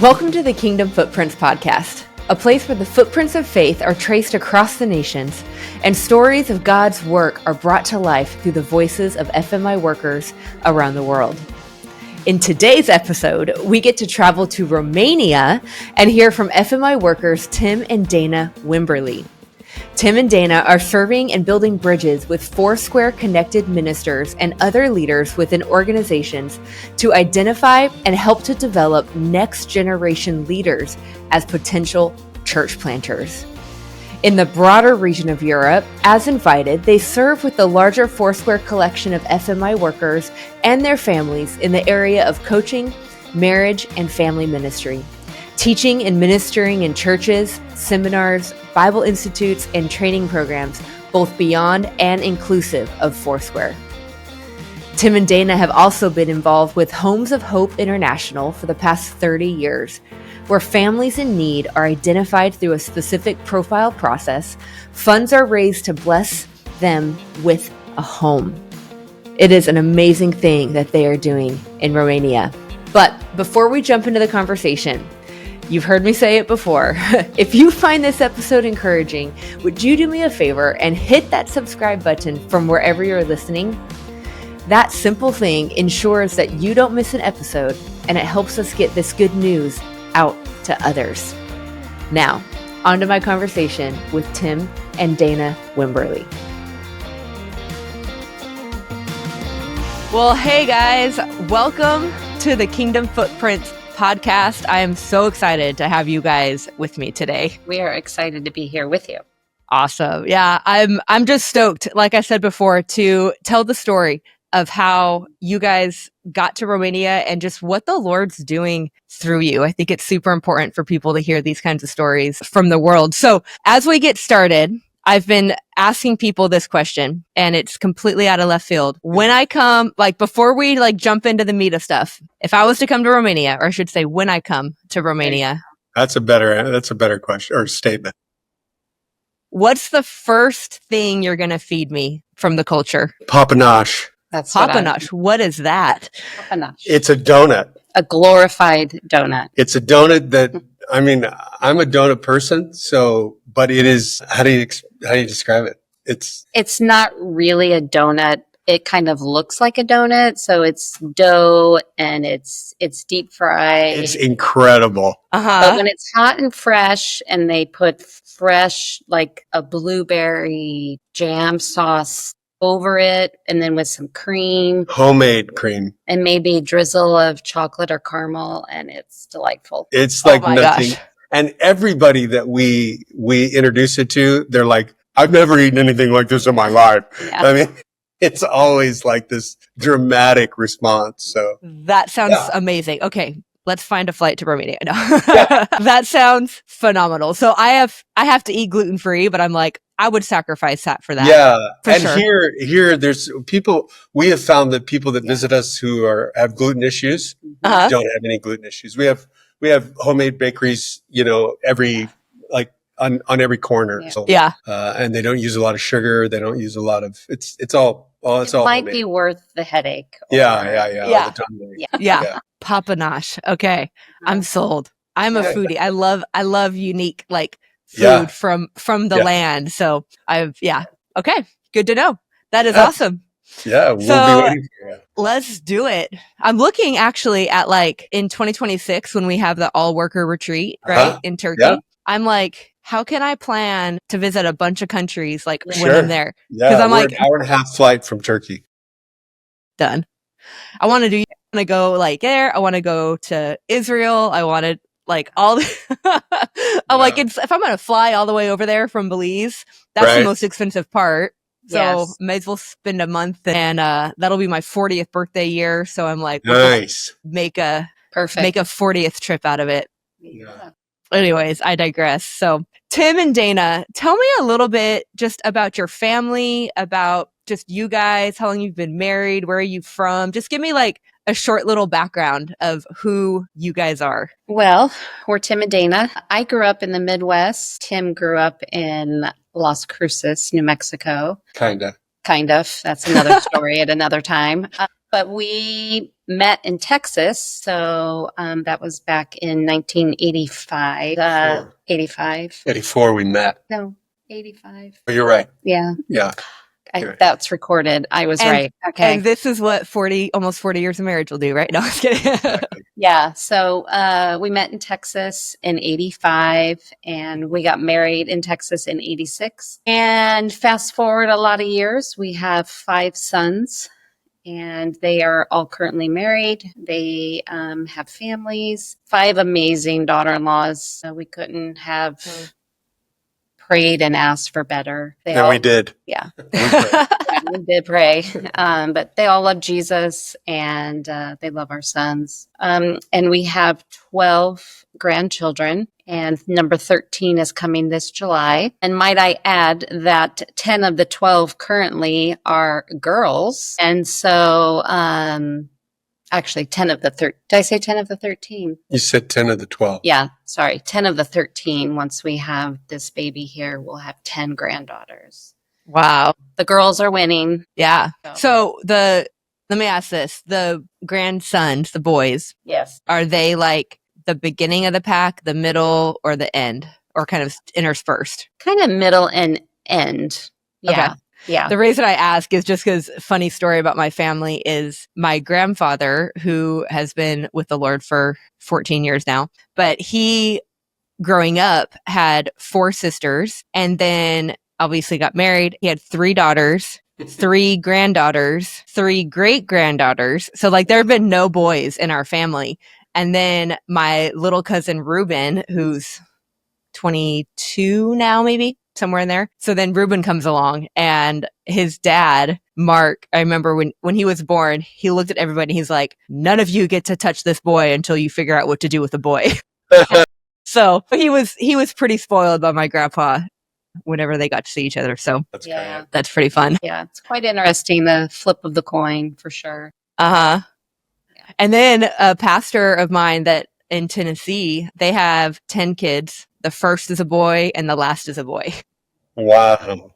Welcome to the Kingdom Footprints podcast, a place where the footprints of faith are traced across the nations and stories of God's work are brought to life through the voices of FMI workers around the world. In today's episode, we get to travel to Romania and hear from FMI workers Tim and Dhana Wimberly. Tim and Dhana are serving and building bridges with Foursquare connected ministers and other leaders within organizations to identify and help to develop next generation leaders as potential church planters. In the broader region of Europe, as invited, they serve with the larger Foursquare collection of FMI workers and their families in the area of coaching, marriage, and family ministry, teaching and ministering in churches, seminars, Bible institutes, and training programs, both beyond and inclusive of Foursquare. Tim and Dhana have also been involved with Homes of Hope International for the past 30 years, where families in need are identified through a specific profile process. Funds are raised to bless them with a home. It is an amazing thing that they are doing in Romania. But before we jump into the conversation, you've heard me say it before. If you find this episode encouraging, would you do me a favor and hit that subscribe button from wherever you're listening? That simple thing ensures that you don't miss an episode, and it helps us get this good news out to others. Now, on to my conversation with Tim and Dhana Wimberly. Well, hey guys, welcome to the Kingdom Footprints podcast. I am so excited to have you guys with me today. We are excited to be here with you. Awesome. Yeah, I'm just stoked, like I said before, to tell the story of how you guys got to Romania and just what the Lord's doing through you. I think it's super important for people to hear these kinds of stories from the world. So as we get started, I've been asking people this question, and it's completely out of left field. When I come, before we jump into the meat of stuff, if I was to come to Romania, or I should say when I come to Romania. That's a better question or statement. What's the first thing you're going to feed me from the culture? Papanache. That's Papanache. What is that? Papanache. It's a donut. A glorified donut. It's a donut that, I'm a donut person, but it is, how do you describe it? It's not really a donut. It kind of looks like a donut. So it's dough and it's deep fried. It's incredible. But when it's hot and fresh and they put fresh, like a blueberry jam sauce over it, and then with some cream. Homemade cream. And maybe a drizzle of chocolate or caramel, and it's delightful. It's like nothing. Gosh. And everybody that we introduce it to, they're like, I've never eaten anything like this in my life. Yeah. It's always like this dramatic response. So that sounds amazing. Okay. Let's find a flight to Romania. No. That sounds phenomenal. So I have to eat gluten-free, but I'm like, I would sacrifice that for that. Yeah. And sure. here there's people, we have found that people that visit us who have gluten issues don't have any gluten issues. We have homemade bakeries, every, on every corner. Yeah. So, and they don't use a lot of sugar. They don't use a lot of, it's all might homemade. be worth the headache. Yeah. All the time. Yeah. Papanache. Okay. I'm sold. I'm a foodie. I love unique, food from the land. So okay. Good to know. That is awesome. Yeah. We'll be waiting for you. Let's do it. I'm looking actually at in 2026 when we have the all worker retreat, right? In Turkey. Yeah. I'm like, how can I plan to visit a bunch of countries when I'm there? Yeah. I'm an hour and a half flight from Turkey. Done. I want to go there. I want to go to Israel. I want to all the if I'm going to fly all the way over there from Belize, that's the most expensive part. So may as well spend a month, and that'll be my 40th birthday year. So I'm like, nice. Make a 40th trip out of it. Yeah. Anyways, I digress. So Tim and Dhana, tell me a little bit just about your family, about just you guys, how long you've been married, where are you from? Just give me a short little background of who you guys are. Well, we're Tim and Dhana. I grew up in the Midwest. Tim grew up in Las Cruces, New Mexico. Kind of. That's another story at another time. but we met in Texas. So that was back in 1985. 85. 84 we met. No, 85. Oh, you're right. Yeah. Yeah. That's recorded. I was right. Okay. And this is what almost 40 years of marriage will do, right? No, I'm just kidding. Exactly. Yeah. So we met in Texas in 85 and we got married in Texas in 86. And fast forward a lot of years, we have 5 sons and they are all currently married. They have families, 5 amazing daughter-in-laws. So we couldn't have prayed and asked for better. We did. Yeah. We did pray. But they all love Jesus and they love our sons. And we have 12 grandchildren and number 13 is coming this July. And might I add that 10 of the 12 currently are girls. And so, actually 10 of the 13. Did I say 10 of the 13? You said 10 of the 12. Yeah, sorry. 10 of the 13. Once we have this baby here, we'll have 10 granddaughters. Wow. The girls are winning. Yeah. So let me ask this. The grandsons, the boys. Yes. Are they like the beginning of the pack, the middle, or the end? Or kind of interspersed? Kind of middle and end. Yeah. Okay. Yeah. The reason I ask is just because funny story about my family is my grandfather, who has been with the Lord for 14 years now, but he, growing up, had 4 sisters and then obviously got married. He had 3 daughters, 3 granddaughters, 3 great-granddaughters. So like there have been no boys in our family. And then my little cousin Ruben, who's 22 now, maybe somewhere in there. So then Ruben comes along and his dad, Mark, I remember when he was born, he looked at everybody and he's like, none of you get to touch this boy until you figure out what to do with the boy. So he was pretty spoiled by my grandpa whenever they got to see each other. So that's pretty fun. Yeah. It's quite interesting. The flip of the coin for sure. Uh-huh. Yeah. And then a pastor of mine that in Tennessee, they have 10 kids. The first is a boy and the last is a boy. Wow.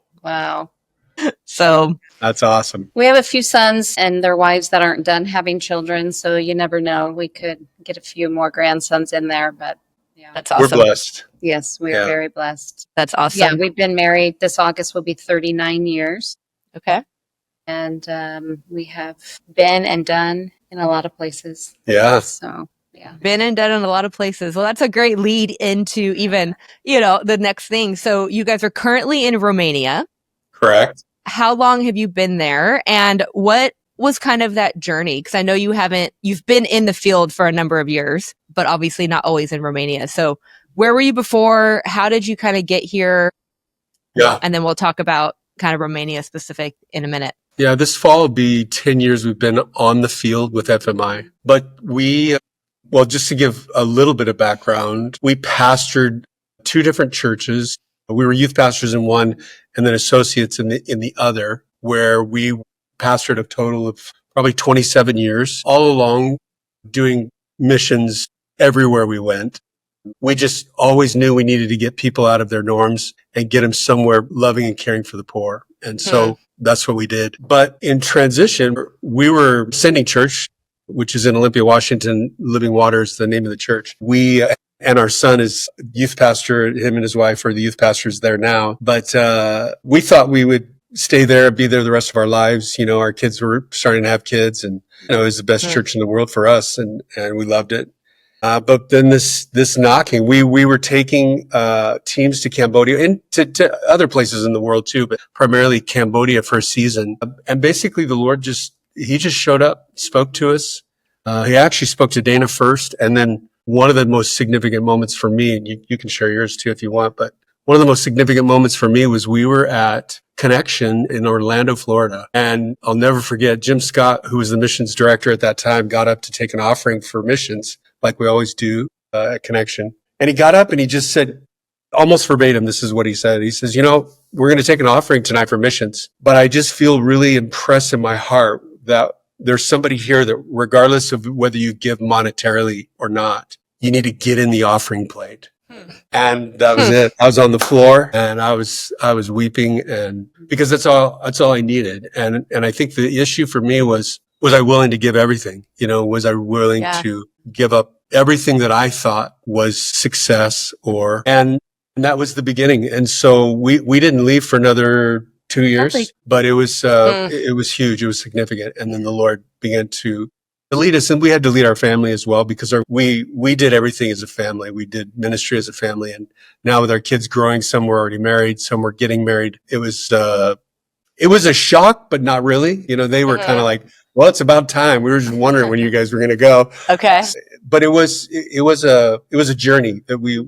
So that's awesome. We have a few sons and their wives that aren't done having children. So you never know. We could get a few more grandsons in there, but yeah. That's awesome. We're blessed. Yes, we are very blessed. That's awesome. Yeah, we've been married. This August will be 39 years. Okay. And we have been and done in a lot of places. Yeah. So yeah. Been and done in a lot of places. Well, that's a great lead into even, the next thing. So you guys are currently in Romania. Correct. How long have you been there? And what was kind of that journey? Because I know you've been in the field for a number of years, but obviously not always in Romania. So where were you before? How did you kind of get here? Yeah. And then we'll talk about kind of Romania specific in a minute. Yeah, this fall will be 10 years we've been on the field with FMI. But just to give a little bit of background, we pastored 2 different churches. We were youth pastors in one and then associates in the other, where we pastored a total of probably 27 years, all along doing missions everywhere we went. We just always knew we needed to get people out of their norms and get them somewhere loving and caring for the poor. And so that's what we did. But in transition, we were sending church, which is in Olympia, Washington. Living Water is the name of the church. We and our son is youth pastor. Him and his wife are the youth pastors there now. But we thought we would stay there, be there the rest of our lives. Our kids were starting to have kids, and it was the best church in the world for us, and we loved it. But then this knocking, we were taking teams to Cambodia and to other places in the world too, but primarily Cambodia for a season. And basically the Lord he just showed up, spoke to us. He actually spoke to Dana first. And then one of the most significant moments for me, and you can share yours too if you want, but one of the most significant moments for me was we were at Connection in Orlando, Florida. And I'll never forget, Jim Scott, who was the missions director at that time, got up to take an offering for missions, like we always do at Connection. And he got up and he just said, almost verbatim, this is what he said. He says, we're going to take an offering tonight for missions, but I just feel really impressed in my heart that there's somebody here that regardless of whether you give monetarily or not, you need to get in the offering plate. And that was it. I was on the floor and I was weeping, and because that's all I needed. And I think the issue for me was was I willing to give everything? Was I willing to give up everything that I thought was success and that was the beginning. And so we didn't leave for another 2 years, but it was huge. It was significant. And then the Lord began to lead us, and we had to lead our family as well, because we did everything as a family. We did ministry as a family. And now with our kids growing, some were already married, some were getting married. It was a shock, but not really. They were kind of like, well, it's about time. We were just wondering when you guys were going to go. Okay. But it was a journey that we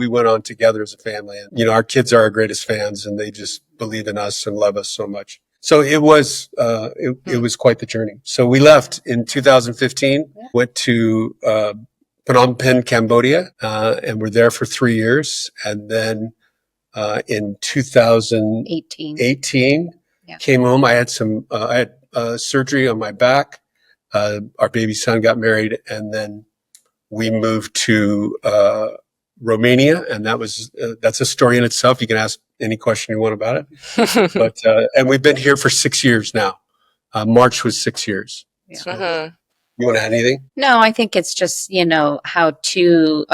went on together as a family. And, our kids are our greatest fans, and they just believe in us and love us so much. So it was quite the journey. So we left in 2015, went to Phnom Penh, Cambodia, and were there for 3 years. And then in 2018, came home. I had surgery on my back. Our baby son got married, and then we moved to Romania, and that's a story in itself. You can ask any question you want about it. But and we've been here for 6 years now. March was 6 years. Yeah. So, you want to add anything? No, I think it's just, how a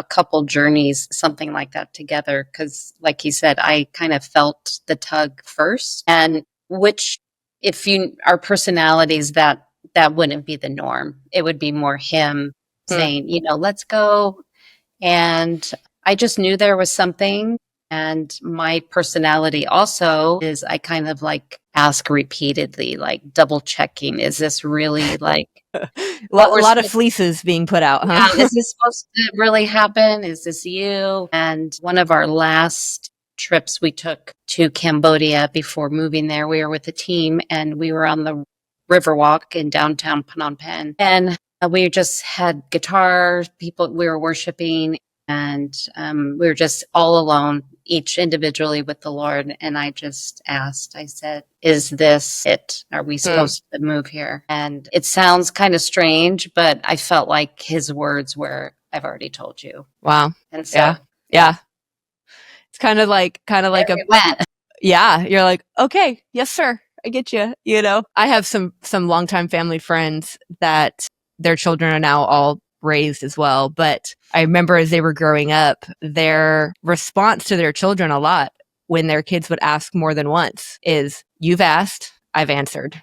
couple journeys, something like that together. Because like you said, I kind of felt the tug first, and which if our personalities, that wouldn't be the norm. It would be more him saying, let's go. And I just knew there was something. And my personality also is I kind of like ask repeatedly, like double checking. Is this really like a lot of fleeces being put out, huh? Yeah, is this supposed to really happen? Is this you? And one of our last trips we took to Cambodia before moving there, we were with a team, and we were on the Riverwalk in downtown Phnom Penh. And we just had guitar, people, we were worshiping, and we were just all alone, each individually with the Lord. And I just asked, I said, is this it? Are we supposed to move here? And it sounds kind of strange, but I felt like his words were, I've already told you. Wow. And so, yeah. It's kind of like yeah, you're like, okay, yes, sir. I get you. I have some longtime family friends that their children are now all raised as well. But I remember as they were growing up, their response to their children a lot when their kids would ask more than once is, you've asked, I've answered.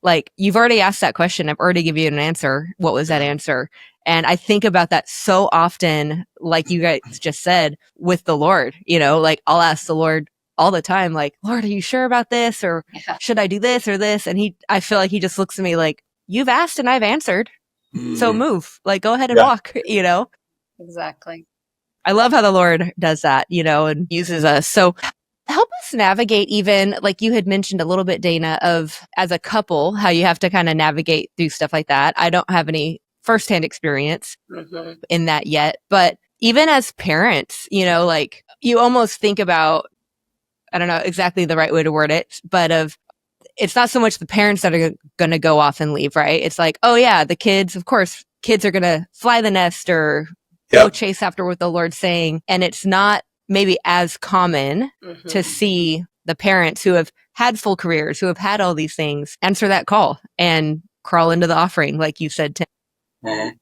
Like, you've already asked that question. I've already given you an answer. What was that answer? And I think about that so often, like you guys just said, with the Lord, like I'll ask the Lord all the time, like, Lord, are you sure about this? Or should I do this or this? And I feel like he just looks at me like, you've asked and I've answered. So move, like, go ahead and walk, Exactly. I love how the Lord does that, and uses us. So help us navigate, even like you had mentioned a little bit, Dhana, of as a couple, how you have to kind of navigate through stuff like that. I don't have any firsthand experience in that yet, but even as parents, like you almost think about, I don't know exactly the right way to word it, but it's not so much the parents that are going to go off and leave, right? It's like, oh yeah, the kids, of course, kids are going to fly the nest or go chase after what the Lord's saying. And it's not maybe as common to see the parents who have had full careers, who have had all these things, answer that call and crawl into the offering, like you said, Tim.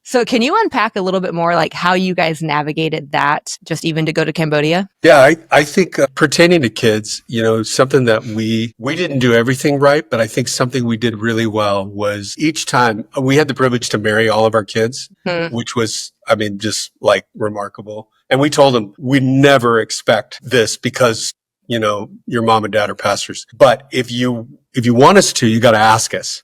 So can you unpack a little bit more, like how you guys navigated that, just even to go to Cambodia? Yeah, I think pertaining to kids, something that we didn't do everything right, but I think something we did really well was each time we had the privilege to marry all of our kids, which was, just like remarkable. And we told them, we never expect this because, your mom and dad are pastors. But if you want us to, you got to ask us.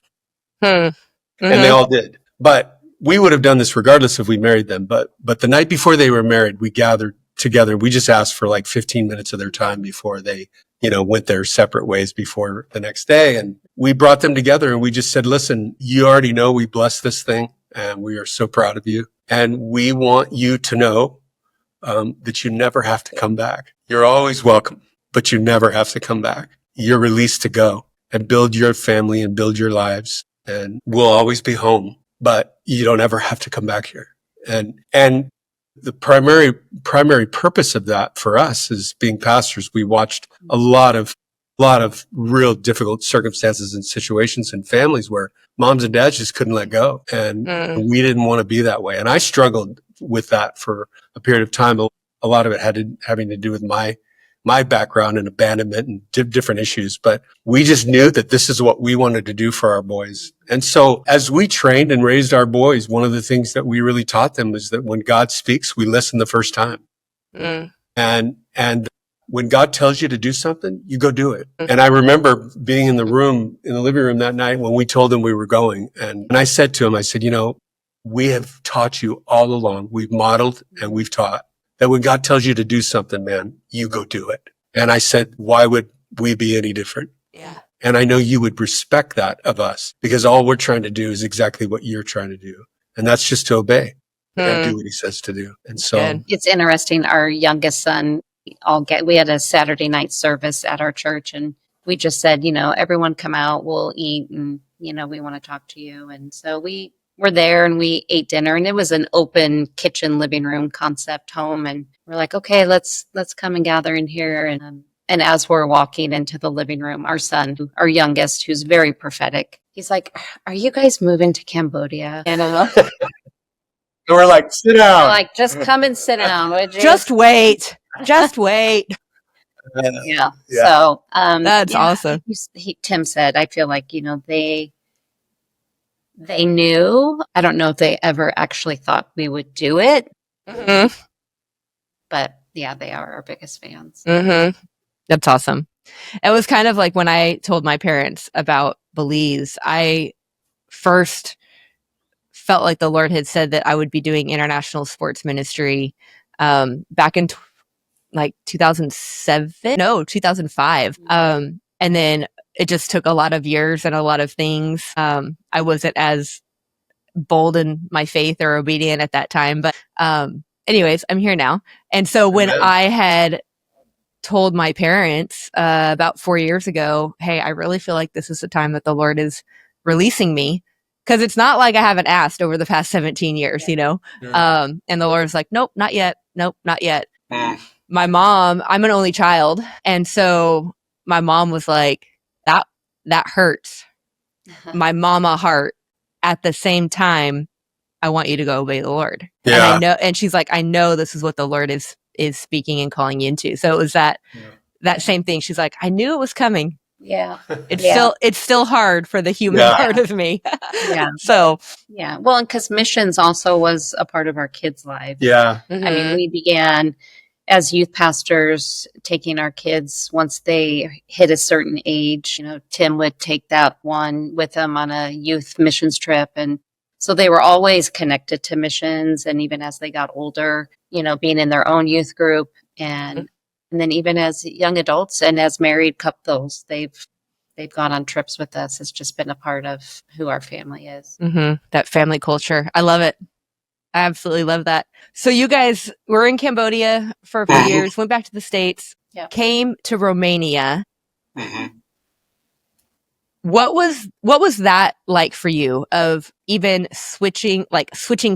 And they all did. But we would have done this regardless if we married them. But the night before they were married, we gathered together. We just asked for like 15 minutes of their time before they, went their separate ways before the next day. And we brought them together and we just said, listen, you already know we blessed this thing and we are so proud of you. And we want you to know that you never have to come back. You're always welcome, but you never have to come back. You're released to go and build your family and build your lives. And we'll always be home. But you don't ever have to come back here. And the primary purpose of that for us is being pastors. We watched a lot of lot of real difficult circumstances and situations and families where moms and dads just couldn't let go. And we didn't want to be that way. And I struggled with that for a period of time. A lot of it having to do with my background and abandonment and different issues. But we just knew that this is what we wanted to do for our boys. And so as we trained and raised our boys, one of the things that we really taught them is that when God speaks, we listen the first time. And when God tells you to do something, you go do it. And I remember being in the living room that night when we told him we were going. And I said to him, I said, we have taught you all along. We've modeled and we've taught that when God tells you to do something, man, you go do it. And I said, why would we be any different? Yeah. And I know you would respect that of us because all we're trying to do is exactly what you're trying to do. And that's just to obey and do what he says to do. And so it's interesting. Our youngest son, we had a Saturday night service at our church, and we just said, everyone come out, we'll eat, and, we want to talk to you. And so we were there and we ate dinner, and it was an open kitchen living room concept home. And we're like, okay, let's come and gather in here. And as we're walking into the living room, our son, our youngest, who's very prophetic, he's like, are you guys moving to Cambodia? And we're like, sit down. Like, just come and sit down, would you? Just wait. Just wait. Yeah. So that's awesome. Tim said, I feel like, they knew. I don't know if they ever actually thought we would do it. But yeah, they are our biggest fans. That's awesome. It was kind of like when I told my parents about Belize, I first felt like the Lord had said that I would be doing international sports ministry back in 2005. And then it just took a lot of years and a lot of things. I wasn't as bold in my faith or obedient at that time. But anyways, I'm here now. And so when I had told my parents about 4 years ago, hey, I really feel like this is the time that the Lord is releasing me. Because it's not like I haven't asked over the past 17 years, and the Lord's like, nope, not yet. Nope, not yet. My mom, I'm an only child. And so my mom was like, that hurts my mama heart. At the same time, I want you to go obey the Lord. Yeah. And I know, and she's like, I know this is what the Lord is speaking and calling you into. So it was that same thing. She's like, I knew it was coming. Yeah. It's still hard for the human part of me. So. Yeah. Well, and because missions also was a part of our kids' lives. Yeah. I mean, we began as youth pastors taking our kids once they hit a certain age. Tim would take that one with him on a youth missions trip. And so they were always connected to missions. And even as they got older, being in their own youth group and then even as young adults and as married couples, they've gone on trips with us. It's just been a part of who our family is. That family culture. I love it. I absolutely love that. So you guys were in Cambodia for a few years, went back to the States, came to Romania. What was that like for you of even switching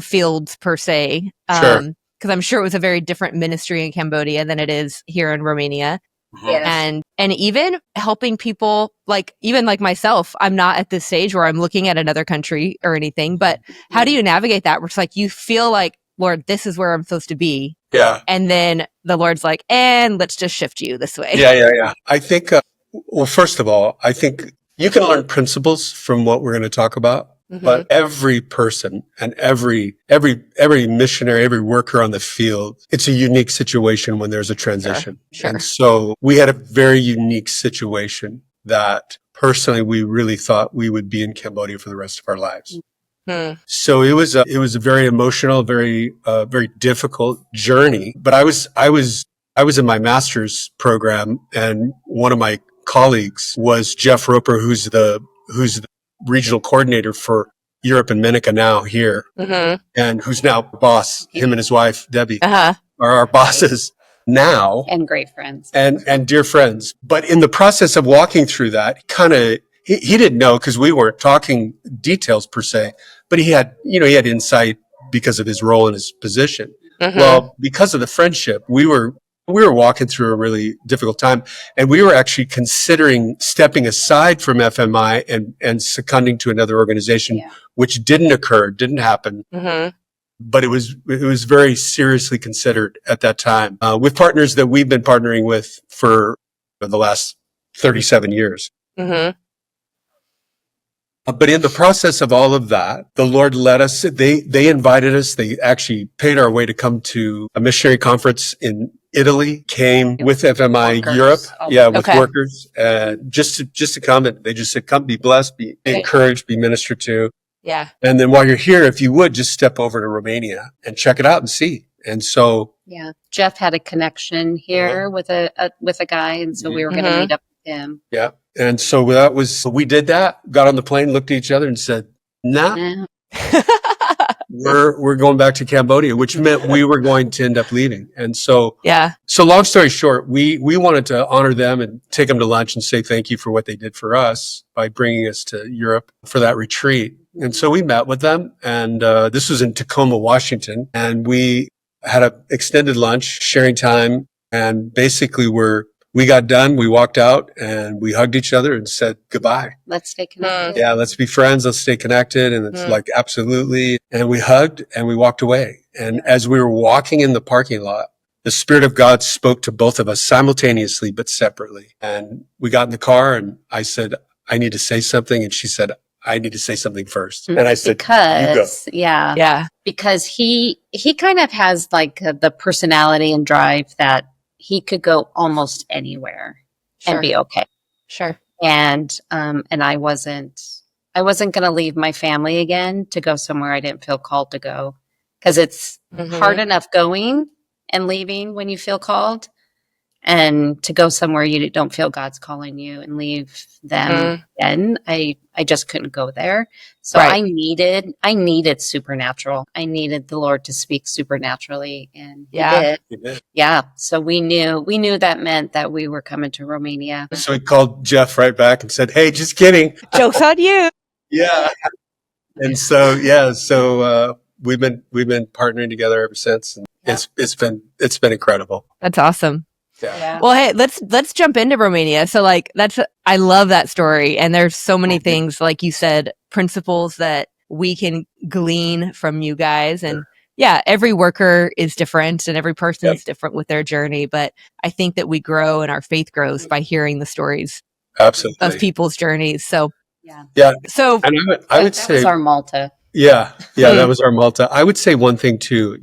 fields per se? Sure. Because I'm sure it was a very different ministry in Cambodia than it is here in Romania. Yes. And even helping people, even like myself, I'm not at this stage where I'm looking at another country or anything, but how do you navigate that? Where it's you feel like, Lord, this is where I'm supposed to be. Yeah. And then the Lord's like, and let's just shift you this way. Yeah. I think, well, first of all, I think you can learn principles from what we're going to talk about. But every person and every missionary, every worker on the field, it's a unique situation when there's a transition. Sure. And so we had a very unique situation that personally we really thought we would be in Cambodia for the rest of our lives. So it was a very emotional, very difficult journey. But I was in my master's program, and one of my colleagues was Jeff Roper, who's the regional coordinator for Europe and Minica now here, and who's now boss. Him and his wife, Debbie, are our bosses now. And great friends. And dear friends. But in the process of walking through that, he didn't know because we weren't talking details per se, but he had insight because of his role and his position. Well, because of the friendship, we were we were walking through a really difficult time, and we were actually considering stepping aside from FMI and seconding to another organization, which didn't happen. Mm-hmm. But it was very seriously considered at that time, with partners that we've been partnering with for the last 37 years. Mm-hmm. But in the process of all of that, the Lord led us. They invited us. They actually paid our way to come to a missionary conference in Italy. Came with FMI workers. Europe, with workers, just to come. And they just said, "Come, be blessed, be encouraged, be ministered to." Yeah. And then while you're here, if you would, just step over to Romania and check it out and see. And so, Jeff had a connection here with a guy, and so we were going to meet up with him. Yeah. And so we did that, got on the plane, looked at each other and said, nah. We're going back to Cambodia, which meant we were going to end up leaving. And so, so long story short, we wanted to honor them and take them to lunch and say thank you for what they did for us by bringing us to Europe for that retreat. And so we met with them, and this was in Tacoma, Washington, and we had an extended lunch, sharing time, and basically we got done, we walked out, and we hugged each other and said goodbye. Let's stay connected. Yeah, let's be friends, let's stay connected. And it's like, absolutely. And we hugged and we walked away. And as we were walking in the parking lot, the Spirit of God spoke to both of us simultaneously, but separately. And we got in the car and I said, I need to say something. And she said, I need to say something first. And I said, because, because he kind of has like the personality and drive that he could go almost anywhere and be okay. Sure. And I wasn't going to leave my family again to go somewhere I didn't feel called to go, because it's hard enough going and leaving when you feel called, and to go somewhere you don't feel God's calling you and leave them. Then I just couldn't go there. So I needed supernatural. I needed the Lord to speak supernaturally, and He did. Yeah. So we knew that meant that we were coming to Romania. So we called Jeff right back and said, "Hey, just kidding. Joke's on you." Yeah. And so we've been partnering together ever since, and it's been incredible. That's awesome. Yeah. Well, hey, let's jump into Romania. So I love that story. And there's so many things, like you said, principles that we can glean from you guys. And every worker is different and every person is different with their journey. But I think that we grow and our faith grows by hearing the stories of people's journeys. So, So and I would say that was our Malta. Yeah. That was our Malta. I would say one thing too,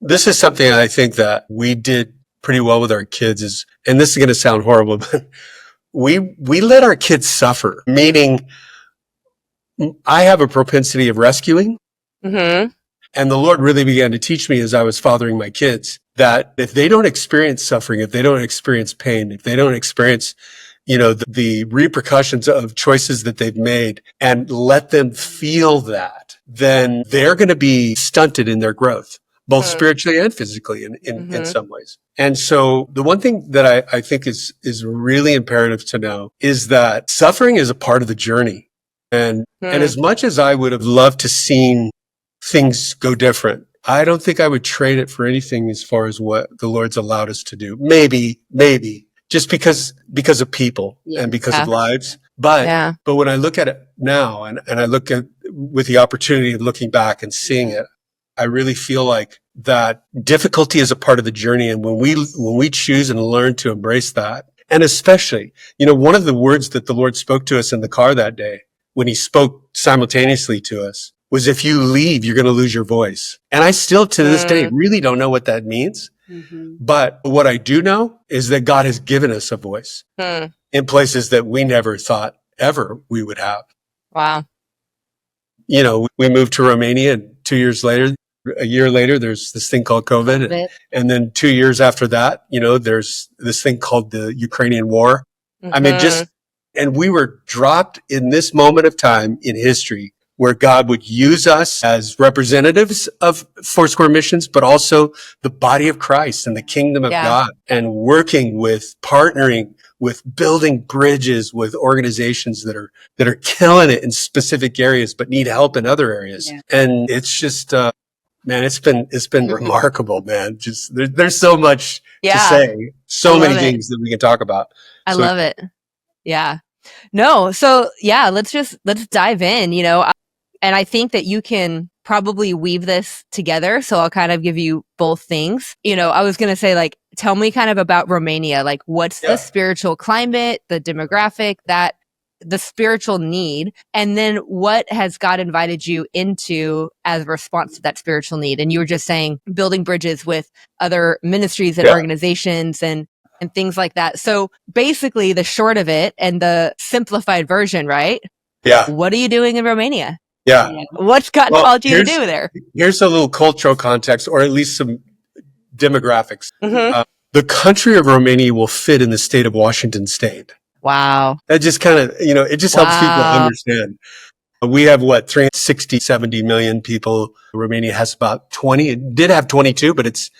this is something I think that we did pretty well with our kids and this is going to sound horrible, but we let our kids suffer, meaning I have a propensity of rescuing. Mm-hmm. And the Lord really began to teach me as I was fathering my kids that if they don't experience suffering, if they don't experience pain, if they don't experience, the repercussions of choices that they've made and let them feel that, then they're going to be stunted in their growth, both spiritually and physically in some ways. And so the one thing that I think is really imperative to know is that suffering is a part of the journey. And as much as I would have loved to seen things go different, I don't think I would trade it for anything as far as what the Lord's allowed us to do. Maybe just because of people and because of lives. But when I look at it now and I look at with the opportunity of looking back and seeing it, I really feel like that difficulty is a part of the journey. And when we choose and learn to embrace that, and especially, one of the words that the Lord spoke to us in the car that day, when He spoke simultaneously to us, was if you leave, you're going to lose your voice. And I still to this day really don't know what that means. Mm-hmm. But what I do know is that God has given us a voice in places that we never thought ever we would have. Wow. We moved to Romania, and a year later, there's this thing called COVID. And then 2 years after that, there's this thing called the Ukrainian war. Mm-hmm. I mean, and we were dropped in this moment of time in history where God would use us as representatives of Foursquare Missions, but also the body of Christ and the kingdom of God, and partnering with building bridges with organizations that are killing it in specific areas, but need help in other areas. Yeah. And it's just, Man, it's been remarkable, man. Just there's so much to say, so many things that we can talk about. I love it. Yeah. No. So yeah, let's dive in, and I think that you can probably weave this together. So I'll kind of give you both things. I was going to say, like, tell me kind of about Romania. Like, what's the spiritual climate, the demographic, the spiritual need, and then what has God invited you into as a response to that spiritual need? And you were just saying building bridges with other ministries and organizations and things like that. So basically the short of it and the simplified version, right? Yeah. What are you doing in Romania? Yeah. What's God called you to do there? Here's a little cultural context, or at least some demographics. The country of Romania will fit in the state of Washington State. Wow. That just kind of, it just helps people understand. We have 360, 70 million people. Romania has about 20. It did have 22, but it's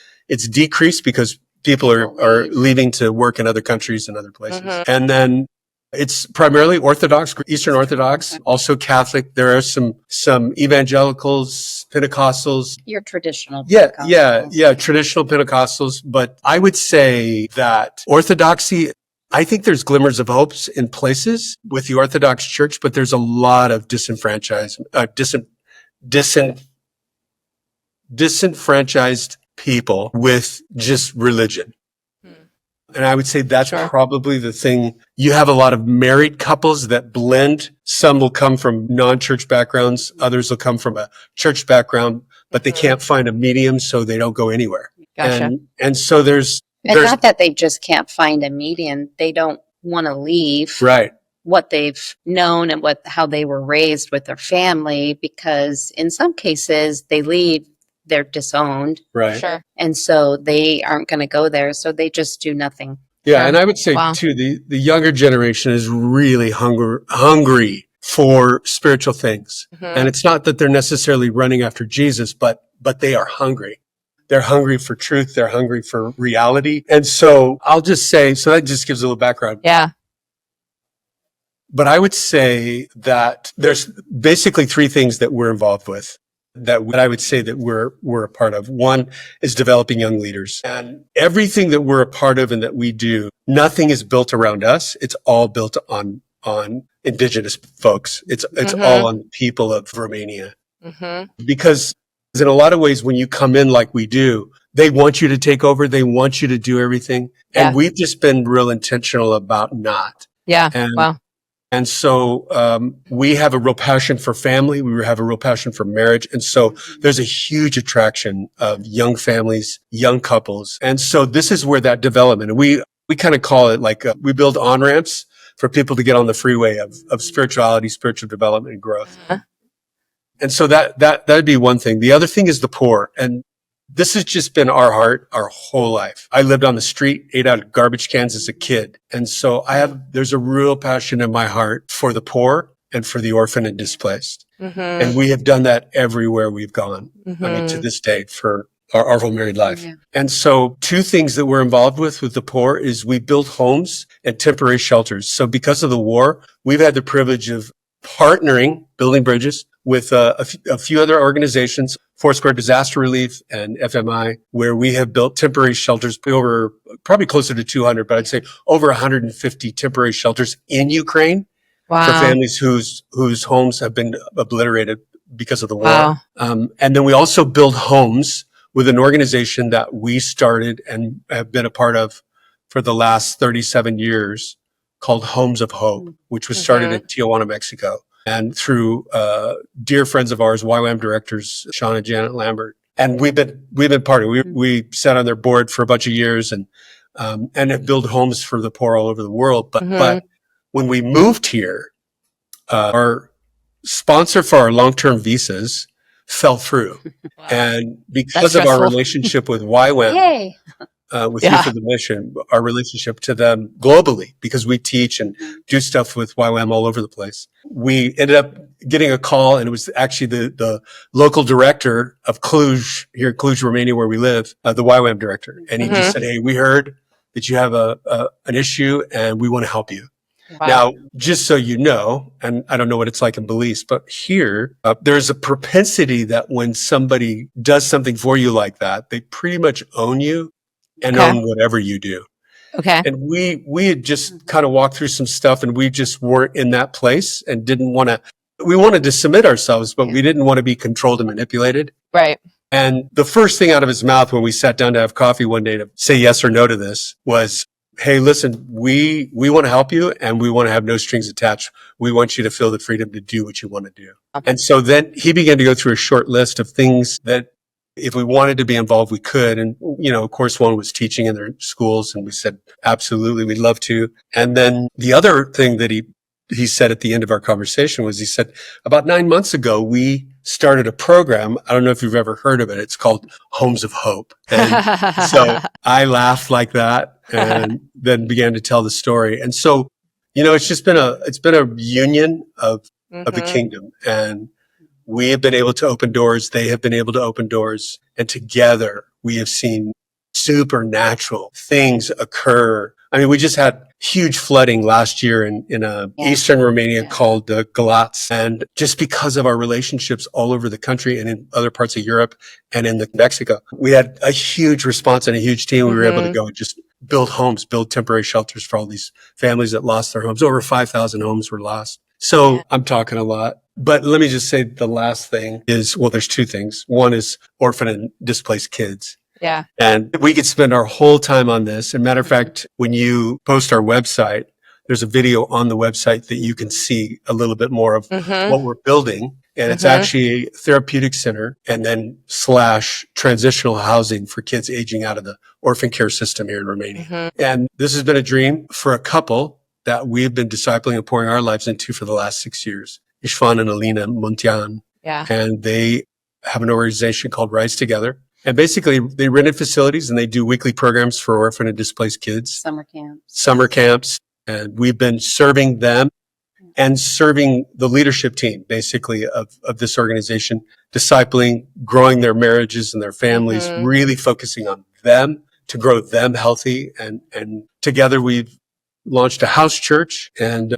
decreased because people are leaving to work in other countries and other places. And then it's primarily Orthodox, Eastern Orthodox, also Catholic. There are some evangelicals, Pentecostals. Your traditional Pentecostals. Yeah, traditional Pentecostals. But I would say that Orthodoxy, I think there's glimmers of hopes in places with the Orthodox Church, but there's a lot of disenfranchised people with just religion. And I would say that's probably the thing. You have a lot of married couples that blend. Some will come from non-church backgrounds. Others will come from a church background, but they can't find a medium, so they don't go anywhere. Gotcha. And so there's not that they just can't find a medium. They don't want to leave what they've known and how they were raised with their family, because in some cases they leave, they're disowned. Right. Sure. And so they aren't going to go there. So they just do nothing. Yeah. And I would say too, the younger generation is really hungry for spiritual things. And it's not that they're necessarily running after Jesus, but they are hungry. They're hungry for truth. They're hungry for reality. And so I'll just say, so that just gives a little background. Yeah. But I would say that there's basically three things that we're involved with that I would say that we're a part of. One is developing young leaders, and everything that we're a part of and that we do, nothing is built around us. It's all built on Indigenous folks. It's all on the people of Romania. Because in a lot of ways, when you come in like we do, they want you to take over. They want you to do everything. Yeah. And we've just been real intentional about not. Yeah. And, And so we have a real passion for family. We have a real passion for marriage. And so there's a huge attraction of young families, young couples. And so this is where that development, and we kind of call it like we build on-ramps for people to get on the freeway of spirituality, spiritual development, and growth. And so that'd be one thing. The other thing is the poor. And this has just been our heart our whole life. I lived on the street, ate out of garbage cans as a kid. And so there's a real passion in my heart for the poor and for the orphan and displaced. And we have done that everywhere we've gone. I mean, to this day for our whole married life. Yeah. And so two things that we're involved with the poor is we build homes and temporary shelters. So because of the war, we've had the privilege of partnering, building bridges with a few other organizations, Foursquare Disaster Relief and FMI, where we have built temporary shelters, probably closer to 200, but I'd say over 150 temporary shelters in Ukraine for families whose homes have been obliterated because of the war. And then we also build homes with an organization that we started and have been a part of for the last 37 years called Homes of Hope, which was started in Tijuana, Mexico. And through dear friends of ours, YWAM directors, Sean and Janet Lambert. And we've been part of it. We sat on their board for a bunch of years and have built homes for the poor all over the world. But when we moved here, our sponsor for our long-term visas fell through. And because of our relationship with YWAM, with Youth of the Mission, our relationship to them globally, because we teach and do stuff with YWAM all over the place. We ended up getting a call, and it was actually the local director of Cluj, here in Cluj, Romania, where we live, the YWAM director. And he just said, "Hey, we heard that you have an issue and we want to help you." Wow. Now, just so you know, and I don't know what it's like in Belize, but here, there's a propensity that when somebody does something for you like that, they pretty much own you and Okay. own whatever you do. Okay. And we had just kind of walked through some stuff, and we just weren't in that place and we wanted to submit ourselves, but we didn't want to be controlled and manipulated. Right. And the first thing out of his mouth when we sat down to have coffee one day to say yes or no to this was, hey, listen, we want to help you, and we want to have no strings attached. We want you to feel the freedom to do what you want to do. And so then he began to go through a short list of things that if we wanted to be involved, we could. And, of course, one was teaching in their schools. And we said, absolutely, we'd love to. And then the other thing that he said at the end of our conversation was, he said, about 9 months ago, we started a program. I don't know if you've ever heard of it. It's called Homes of Hope. And so I laughed like that and then began to tell the story. And so, it's been a union of the kingdom, and we have been able to open doors. They have been able to open doors. And together we have seen supernatural things occur. I mean, we just had huge flooding last year in eastern Romania called Galatz. And just because of our relationships all over the country and in other parts of Europe and in Mexico, we had a huge response and a huge team. We were able to go and just build homes, build temporary shelters for all these families that lost their homes. Over 5,000 homes were lost. So I'm talking a lot. But let me just say the last thing is, well, there's two things. One is orphan and displaced kids. Yeah. And we could spend our whole time on this. As a matter of fact, when you post our website, there's a video on the website that you can see a little bit more of what we're building. And it's actually a therapeutic center and then / transitional housing for kids aging out of the orphan care system here in Romania. And this has been a dream for a couple that we've been discipling and pouring our lives into for the last 6 years. Ishvan and Alina Muntian. Yeah. And they have an organization called Rise Together. And basically, they rented facilities and they do weekly programs for orphan and displaced kids. Summer camps. And we've been serving them and serving the leadership team, basically, of this organization, discipling, growing their marriages and their families, really focusing on them to grow them healthy. And together we've launched a house church, and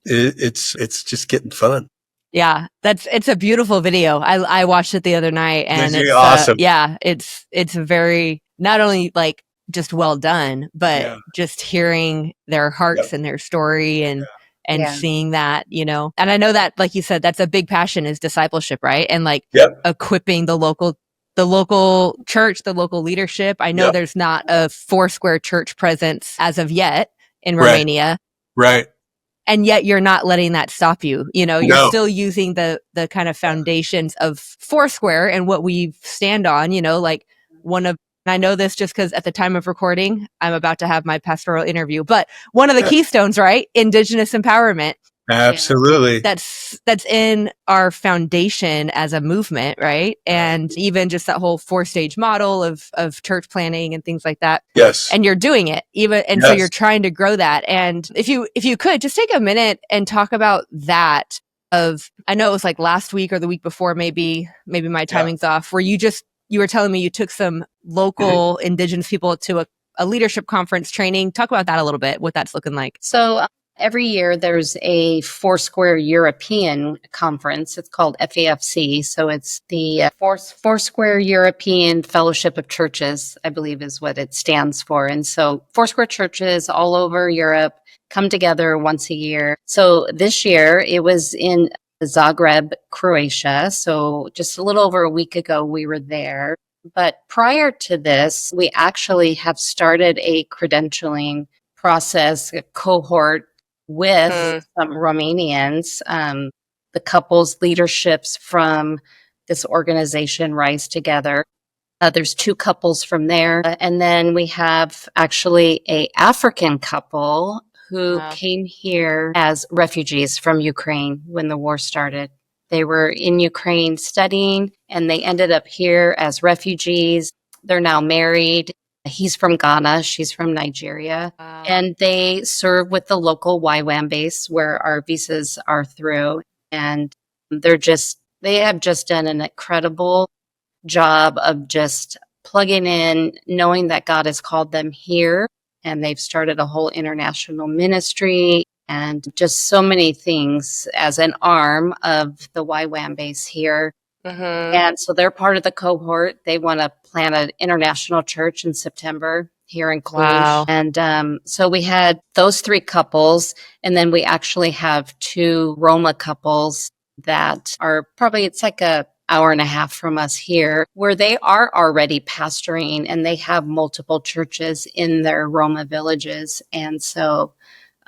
it's just getting fun. Yeah, it's a beautiful video. I watched it the other night, and it's awesome. It's very, not only like just well done, but just hearing their hearts and their story and seeing that, and I know that, like you said, that's a big passion is discipleship, right? And like equipping the local church, the local leadership. I know there's not a Foursquare church presence as of yet in Romania. Right. And yet you're not letting that stop you. You're still using the kind of foundations of Foursquare and what we stand on, like I know this just because at the time of recording, I'm about to have my pastoral interview, but one of the keystones, right? Indigenous empowerment. Absolutely. That's in our foundation as a movement, right? And even just that whole 4-stage model of church planning and things like that. Yes. And you're doing it so you're trying to grow that. And if you could just take a minute and talk about that I know it was like last week or the week before, maybe my timing's off, where you were telling me you took some local Indigenous people to a leadership conference training. Talk about that a little bit, what that's looking like. So every year there's a Foursquare European conference. It's called FAFC. So it's the Foursquare European Fellowship of Churches, I believe is what it stands for. And so Foursquare churches all over Europe come together once a year. So this year it was in Zagreb, Croatia. So just a little over a week ago, we were there. But prior to this, we actually have started a credentialing process, a cohort with some Romanians, the couples leaderships from this organization Rise Together. There's 2 couples from there. And then we have actually a African couple who came here as refugees from Ukraine when the war started. They were in Ukraine studying, and they ended up here as refugees. They're now married. He's from Ghana. She's from Nigeria. Wow. And they serve with the local YWAM base where our visas are through. And they have just done an incredible job of just plugging in, knowing that God has called them here and they've started a whole international ministry and just so many things as an arm of the YWAM base here. And so they're part of the cohort. They want to plant an international church in September here in Cluj. Wow. And so we had those 3 couples, and then we actually have 2 Roma couples that are probably, it's like a hour and a half from us here, where they are already pastoring and they have multiple churches in their Roma villages. And so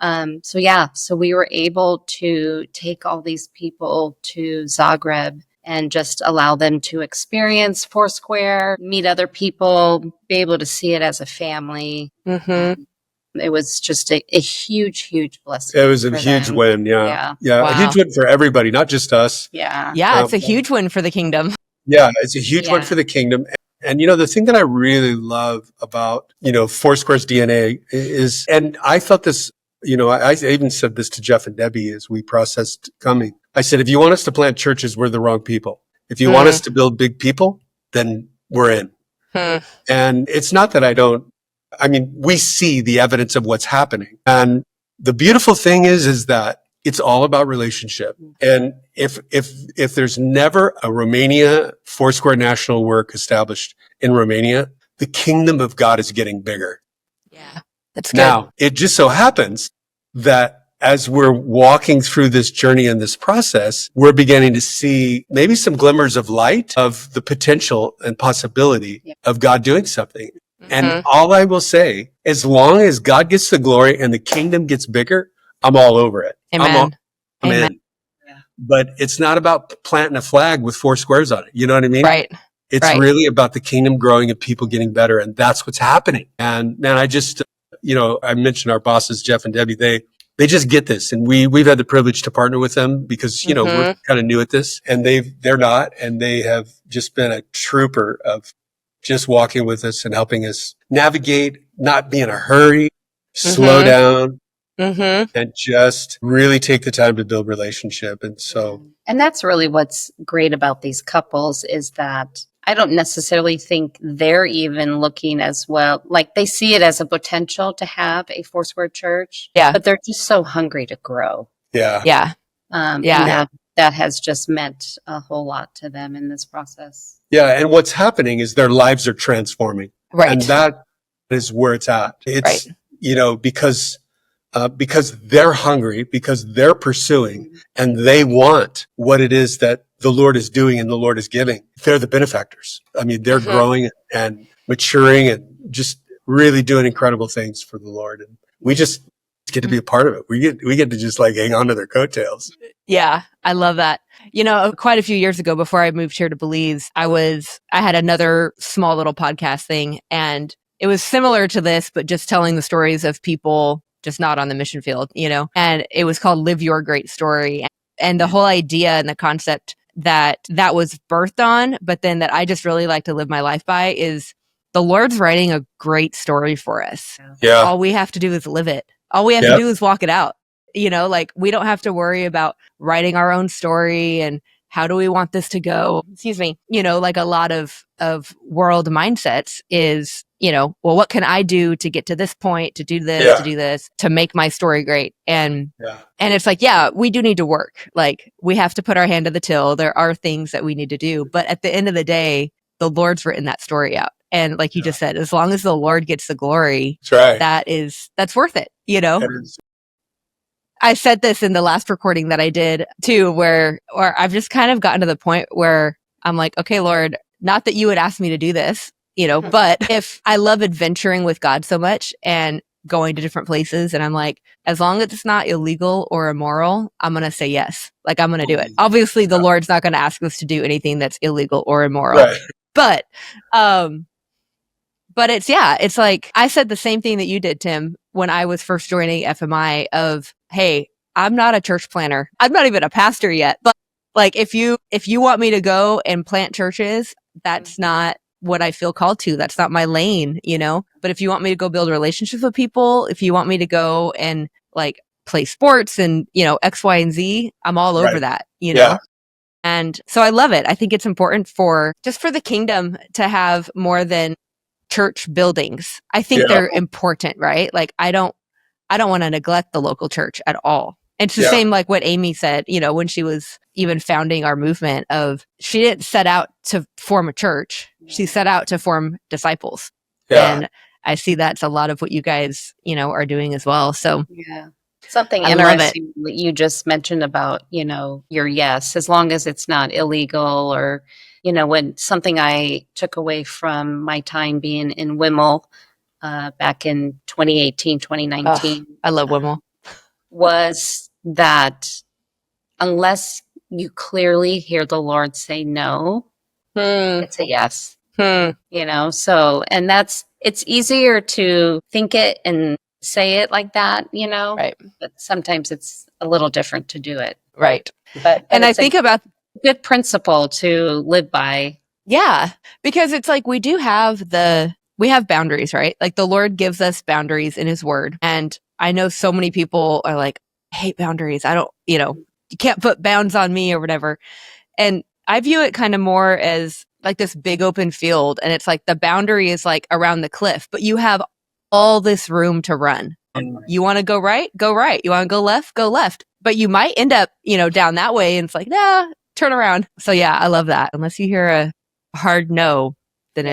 we were able to take all these people to Zagreb and just allow them to experience Foursquare, meet other people, be able to see it as a family. It was just a huge, huge blessing. It was a huge win. Yeah. Wow. A huge win for everybody, not just us. Yeah. Yeah, it's a huge win for the kingdom. Yeah, it's a huge one for the kingdom. And, the thing that I really love about, Foursquare's DNA is, and I felt this, I even said this to Jeff and Debbie as we processed coming. I said, if you want us to plant churches, we're the wrong people. If you want us to build big people, then we're in. And it's not that we see the evidence of what's happening. And the beautiful thing is that it's all about relationship. And if there's never a Romania Foursquare national work established in Romania, the kingdom of God is getting bigger. Yeah, that's good. Now, it just so happens that as we're walking through this journey and this process, we're beginning to see maybe some glimmers of light of the potential and possibility of God doing something. And all I will say, as long as God gets the glory and the kingdom gets bigger, I'm all over it. Amen. I'm in. Yeah. But it's not about planting a flag with 4 squares on it. You know what I mean? Right. It's really about the kingdom growing and people getting better. And that's what's happening. And man, I just, I mentioned our bosses, Jeff and Debbie, they just get this. And we've had the privilege to partner with them because, we're kind of new at this, and they're not. And they have just been a trooper of just walking with us and helping us navigate, not be in a hurry, slow down, and just really take the time to build relationship. And that's really what's great about these couples is that I don't necessarily think they're even looking as well. Like they see it as a potential to have a Foursquare church, but they're just so hungry to grow. Yeah. And that has just meant a whole lot to them in this process. Yeah. And what's happening is their lives are transforming. Right. And that is where it's at. It's, because they're hungry, because they're pursuing, and they want what it is that the Lord is doing and the Lord is giving. They're the benefactors. I mean, they're growing and maturing and just really doing incredible things for the Lord. And we just get to be a part of it. We get to just hang on to their coattails. Yeah, I love that. Quite a few years ago, before I moved here to Belize, I had another small little podcast thing, and it was similar to this, but just telling the stories of people just not on the mission field, and it was called Live Your Great Story. And the whole idea and the concept that was birthed on, but then that I just really like to live my life by is the Lord's writing a great story for us. Yeah. All we have to do is live it. All we have to do is walk it out. We don't have to worry about writing our own story and how do we want this to go? Excuse me. A lot of world mindsets is, well, what can I do to get to this point, to do this, to do this, to make my story great? And it's we do need to work. We have to put our hand to the till. There are things that we need to do. But at the end of the day, the Lord's written that story out. And like you just said, as long as the Lord gets the glory, that's worth it, I said this in the last recording that I did too, where I've just kind of gotten to the point where I'm like, okay, Lord, not that you would ask me to do this, but if I love adventuring with God so much and going to different places, and I'm like, as long as it's not illegal or immoral, I'm going to say yes. I'm going to do it. Obviously, the Lord's not going to ask us to do anything that's illegal or immoral, but it's I said the same thing that you did, Tim, when I was first joining FMI of, hey, I'm not a church planner. I'm not even a pastor yet. But if you want me to go and plant churches, that's not what I feel called to. That's not my lane, But if you want me to go build relationships with people, if you want me to go and play sports and, X, Y, and Z, I'm all over that, Yeah. And so I love it. I think it's important for the kingdom to have more than church buildings. I think they're important, right? Like I don't want to neglect the local church at all. And it's the same like what Amy said, when she was even founding our movement she didn't set out to form a church. She set out to form disciples. Yeah. And I see that's a lot of what you guys, are doing as well. So something interesting that you just mentioned about, your yes, as long as it's not illegal or, when something I took away from my time being in Wimmel back in 2018, 2019. I love Wimmel. Was that unless you clearly hear the Lord say no, it's a yes. So, and it's easier to think it and say it like that, right. But sometimes it's a little different to do it. Right. But and I think about good principle to live by. Yeah. Because it's like, we have boundaries, right? Like the Lord gives us boundaries in his word. And I know so many people are like, I hate boundaries. I don't, you can't put bounds on me or whatever. And I view it kind of more as like this big open field. And it's like the boundary is like around the cliff, but you have all this room to run. You want to go right? Go right. You want to go left? Go left. But you might end up, down that way. And it's like, nah, turn around. So yeah, I love that. Unless you hear a hard no, then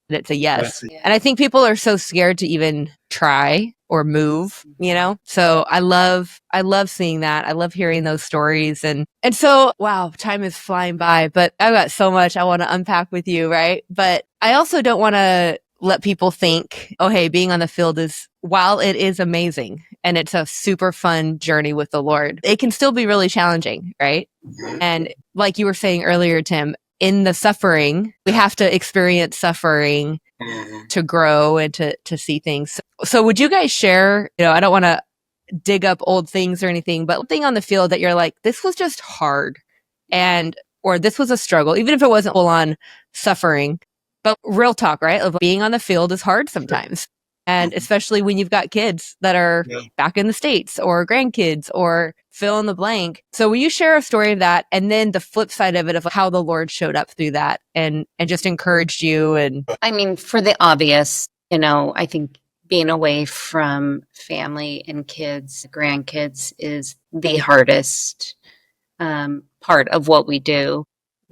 it's a yes. And I think people are so scared to even try or move, So I love seeing that. I love hearing those stories. And so, wow, time is flying by, but I've got so much I want to unpack with you, right? But I also don't want to let people think, oh, hey, being on the field while it is amazing and it's a super fun journey with the Lord, it can still be really challenging, right? And like you were saying earlier, Tim, in the suffering, we have to experience suffering to grow and to see things. So would you guys share, I don't want to dig up old things or anything, but one thing on the field that you're like, this was just hard or this was a struggle, even if it wasn't full on suffering, but real talk, right? Of being on the field is hard sometimes. And especially when you've got kids that are back in the States or grandkids or fill in the blank. So will you share a story of that? And then the flip side of it, of how the Lord showed up through that and just encouraged you. And I mean, for the obvious, I think being away from family and kids, grandkids is the hardest part of what we do.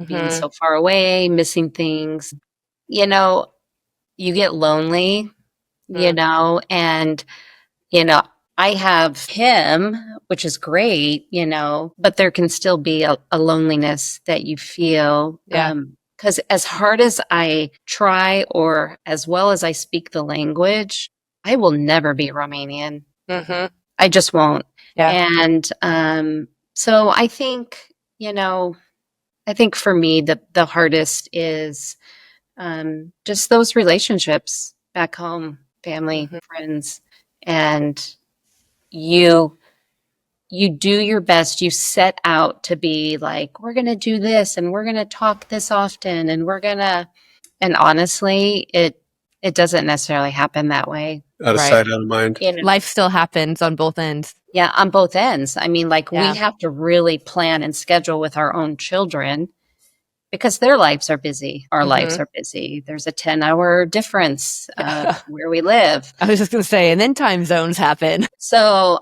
Being so far away, missing things, you get lonely. And, I have him, which is great, but there can still be a loneliness that you feel. Because as hard as I try or as well as I speak the language, I will never be Romanian. I just won't. Yeah. And so I think, for me, the hardest is just those relationships back home. Family, friends, and you do your best. You set out to be like, we're going to do this and we're going to talk this often and and honestly, it doesn't necessarily happen that way. Out of sight, out of mind. Life still happens on both ends. Yeah, on both ends. I mean, we have to really plan and schedule with our own children. Because their lives are busy. Our lives are busy. There's a 10-hour difference where we live. I was just going to say, and then time zones happen. So,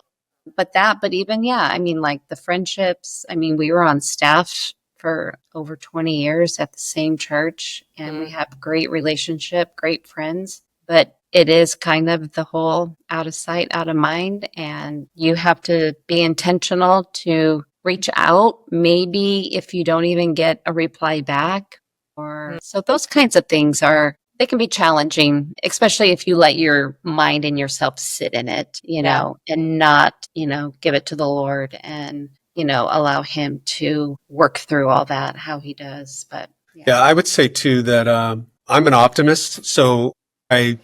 but even, I mean, like the friendships, I mean, we were on staff for over 20 years at the same church and we have great relationship, great friends, but it is kind of the whole out of sight, out of mind. And you have to be intentional to reach out, maybe if you don't even get a reply back. So those kinds of things they can be challenging, especially if you let your mind and yourself sit in it, and not, give it to the Lord and, allow him to work through all that, how he does. But yeah, I would say too that I'm an optimist. So I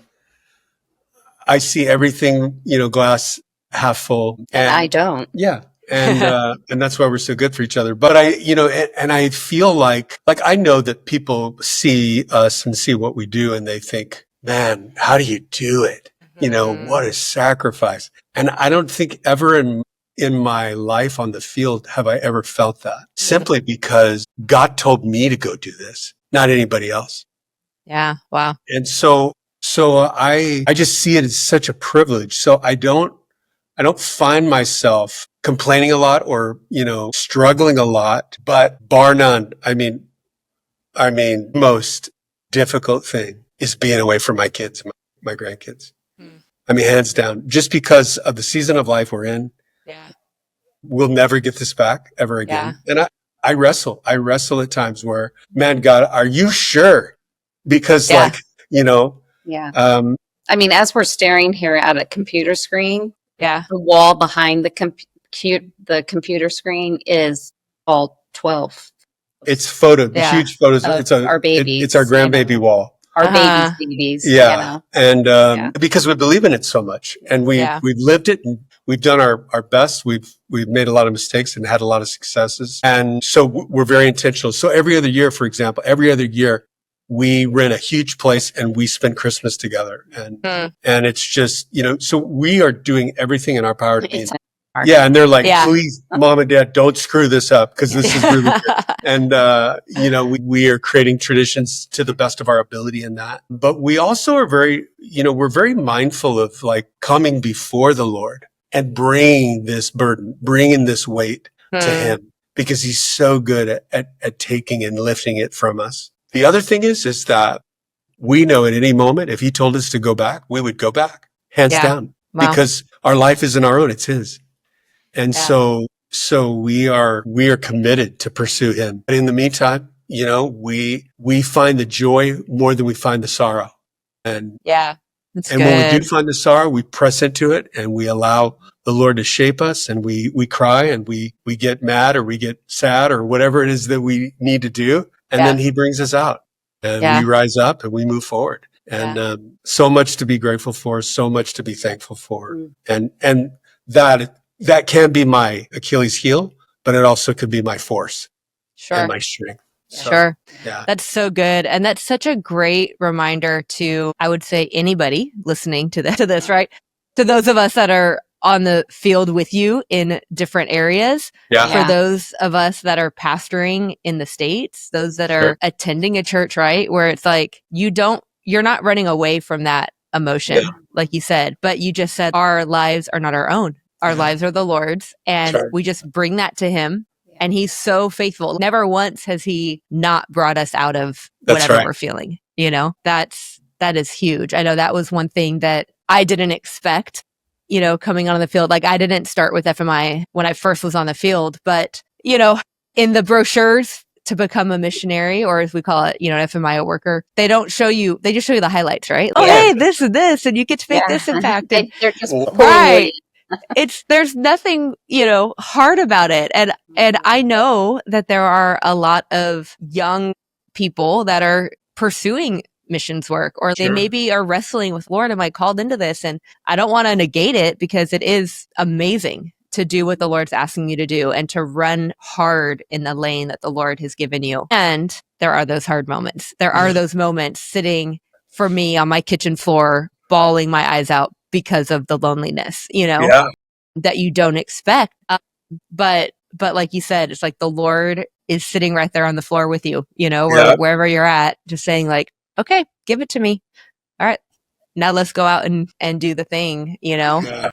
see everything, glass half full. And I don't. Yeah. And that's why we're so good for each other. But I feel like I know that people see us and see what we do and they think, man, how do you do it? What a sacrifice. And I don't think ever in my life on the field have I ever felt that, simply because God told me to go do this, not anybody else. Yeah. Wow. And so So I just see it as such a privilege. So I don't find myself complaining a lot or, struggling a lot, but bar none. I mean, most difficult thing is being away from my kids, my grandkids. I mean, hands down, just because of the season of life we're in. Yeah. We'll never get this back ever again. Yeah. And I wrestle at times where, man, God, are you sure? Because Yeah. I mean, as we're staring here at a computer screen, Yeah. the wall behind the computer screen is all 12. It's huge photos. It's our babies. It's our grandbaby wall. Our babies. Yeah. And because we believe in it so much, and we've lived it, and we've done our best. We've made a lot of mistakes and had a lot of successes. And so we're very intentional. So every other year, for example, we rent a huge place and we spend Christmas together. And it's just, so we are doing everything in our power to be. Yeah. And they're like, please, Mom and Dad, don't screw this up, because this is really good. And, we are creating traditions to the best of our ability in that. But we also are we're very mindful of like coming before the Lord and bringing this burden, bringing this weight to Him, because He's so good at taking and lifting it from us. The other thing is that we know at any moment, if He told us to go back, we would go back, hands down, because our life isn't our own, it's His. And so we are committed to pursue Him. But in the meantime, we find the joy more than we find the sorrow. And when we do find the sorrow, we press into it and we allow the Lord to shape us, and we cry and we get mad or we get sad or whatever it is that we need to do. And then He brings us out, and we rise up and we move forward. And so much to be grateful for, so much to be thankful for. And that can be my Achilles heel, but it also could be my force and my strength. So, yeah. That's so good. And that's such a great reminder to, I would say, anybody listening to this, right? To those of us that are on the field with you in different areas. Yeah. For those of us that are pastoring in the States, those that are attending a church, right? Where it's like, you're not running away from that emotion, like you said, but you just said our lives are not our own. Our lives are the Lord's, and we just bring that to Him. And He's so faithful. Never once has He not brought us out of whatever we're feeling. That is huge. I know that was one thing that I didn't expect, coming on the field. Like, I didn't start with FMI when I first was on the field, but, in the brochures to become a missionary, or as we call it, an FMI worker, they just show you the highlights, right? Oh, hey, this is this, and you get to make this impact. And, they're just right. There's nothing, hard about it. And I know that there are a lot of young people that are pursuing missions work, or they maybe are wrestling with, Lord, am I called into this? And I don't want to negate it, because it is amazing to do what the Lord's asking you to do and to run hard in the lane that the Lord has given you. And there are those hard moments. There are those moments sitting for me on my kitchen floor, bawling my eyes out because of the loneliness, that you don't expect. But like you said, it's like the Lord is sitting right there on the floor with you, or wherever you're at, just saying like, okay, give it to me. All right, now let's go out and do the thing, Yeah.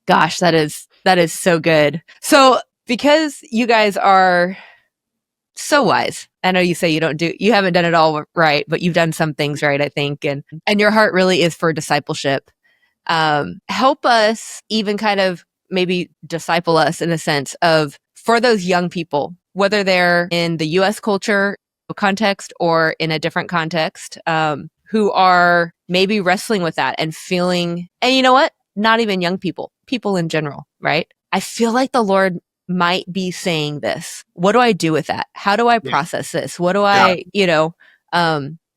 Gosh, that is so good. So because you guys are so wise, I know you say you haven't done it all right, but you've done some things right, I think. And your heart really is for discipleship. Help us even kind of maybe disciple us in a sense of, for those young people, whether they're in the U.S. culture context or in a different context, who are maybe wrestling with that and feeling, and you know what? Not even young people in general, right? I feel like the Lord might be saying this. What do I do with that? How do I process this? What do I,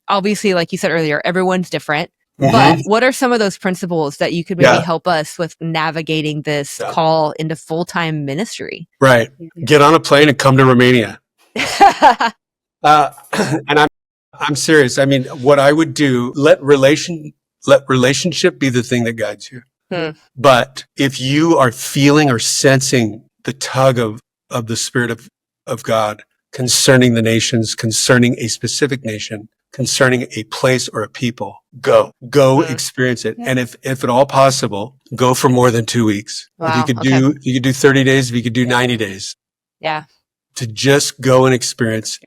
obviously, like you said earlier, everyone's different. But what are some of those principles that you could maybe help us with navigating this call into full-time ministry? Right. Get on a plane and come to Romania. And I'm serious. I mean, what I would do, let relationship be the thing that guides you. But if you are feeling or sensing the tug of the Spirit of God concerning the nations, concerning a specific nation, concerning a place or a people, go experience it. And if at all possible, go for more than 2 weeks. Wow. If you could do 30 days, if you could do 90 days. Yeah. To just go and experience,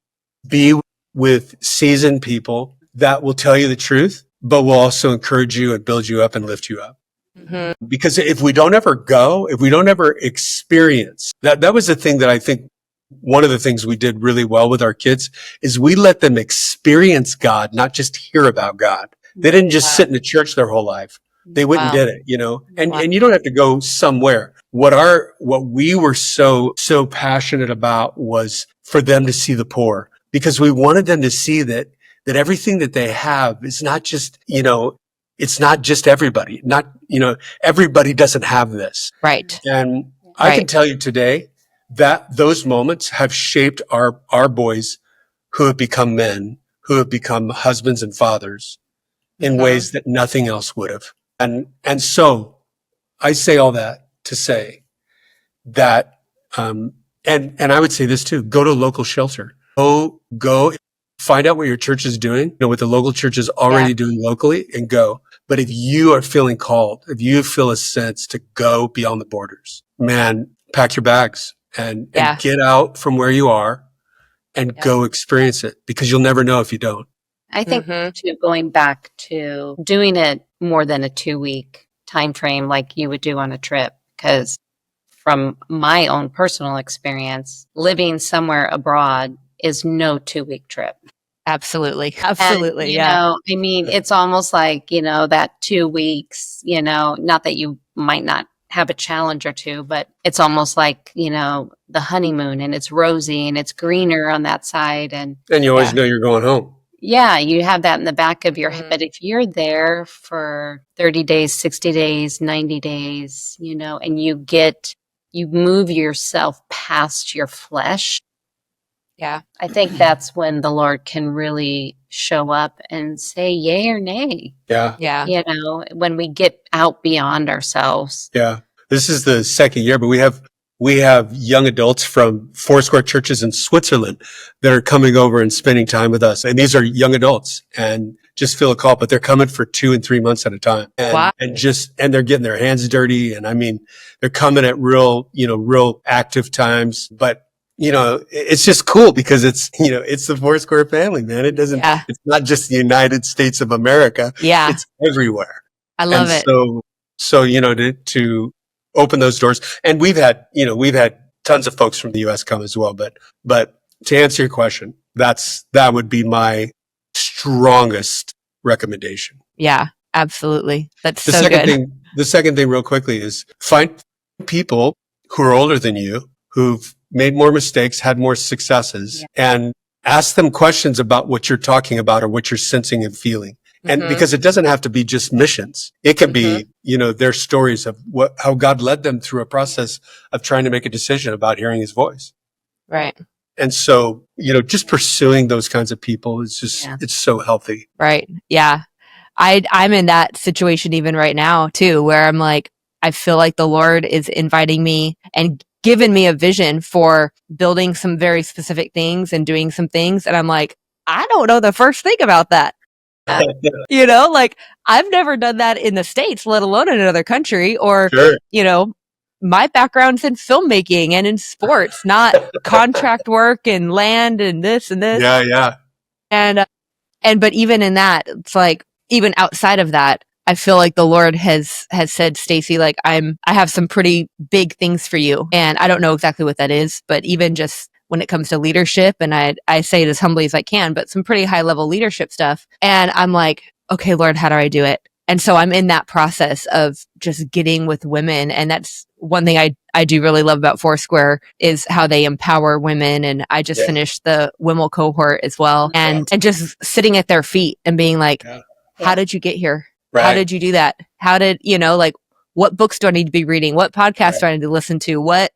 be with seasoned people that will tell you the truth, but will also encourage you and build you up and lift you up. Mm-hmm. Because if we don't ever go, if we don't ever experience, that was the thing that I think one of the things we did really well with our kids is we let them experience God, not just hear about God. They didn't just sit in a church their whole life. They went and did it, you know, and you don't have to go somewhere. What we were so passionate about was for them to see the poor, because we wanted them to see that everything that they have is not just, you know, it's not just everybody, everybody doesn't have this. Right. And I can tell you today that those moments have shaped our boys who have become men, who have become husbands and fathers in ways that nothing else would have. And so I say all that to say that, and I would say this too, go to a local shelter, go find out what your church is doing, what the local church is already doing locally, and go. But if you are feeling called, if you feel a sense to go beyond the borders, man, pack your bags and get out from where you are and go experience it, because you'll never know if you don't. I think too, going back to doing it more than a 2-week time frame like you would do on a trip, because from my own personal experience, living somewhere abroad is no 2-week trip. Absolutely. And, you know, I mean, it's almost like, you know, that 2 weeks, you know, not that you might not have a challenge or two, but it's almost like, you know, the honeymoon, and it's rosy and it's greener on that side. And you always know you're going home. Yeah, you have that in the back of your head. But if you're there for 30 days, 60 days, 90 days, you know, and you move yourself past your flesh. Yeah. I think that's when the Lord can really show up and say yay or nay. Yeah. Yeah. You know, when we get out beyond ourselves. Yeah. This is the second year, but we have young adults from Foursquare churches in Switzerland that are coming over and spending time with us. And these are young adults and just feel a call, but they're coming for 2 and 3 months at a time. And, and they're getting their hands dirty. And I mean, they're coming at real active times, but you know, it's just cool because it's the Foursquare family, man. It's not just the United States of America. Yeah. It's everywhere. I love it. So, you know, to open those doors. And we've had tons of folks from the US come as well. But to answer your question, that would be my strongest recommendation. Yeah, absolutely. That's so good. The second thing real quickly is find people who are older than you, who've made more mistakes, had more successes, and ask them questions about what you're talking about or what you're sensing and feeling. And because it doesn't have to be just missions. It can be, you know, their stories of how God led them through a process of trying to make a decision about hearing his voice. Right. And so, you know, just pursuing those kinds of people is just, it's so healthy. Right. Yeah. I'm in that situation even right now too, where I'm like, I feel like the Lord is inviting me and given me a vision for building some very specific things and doing some things. And I'm like, I don't know the first thing about that. You know, like I've never done that in the States, let alone in another country, or, you know, my background's in filmmaking and in sports, not contract work and land and this and this. Yeah. Yeah. But even in that, it's like, even outside of that, I feel like the Lord has said, Stacey, like I have some pretty big things for you. And I don't know exactly what that is, but even just when it comes to leadership, and I say it as humbly as I can, but some pretty high level leadership stuff. And I'm like, okay, Lord, how do I do it? And so I'm in that process of just getting with women. And that's one thing I do really love about Foursquare is how they empower women. And I just finished the Wimmel cohort as well. And just sitting at their feet and being like, how did you get here? Right. How did you do that? How did, you know, like what books do I need to be reading? What podcasts do I need to listen to? What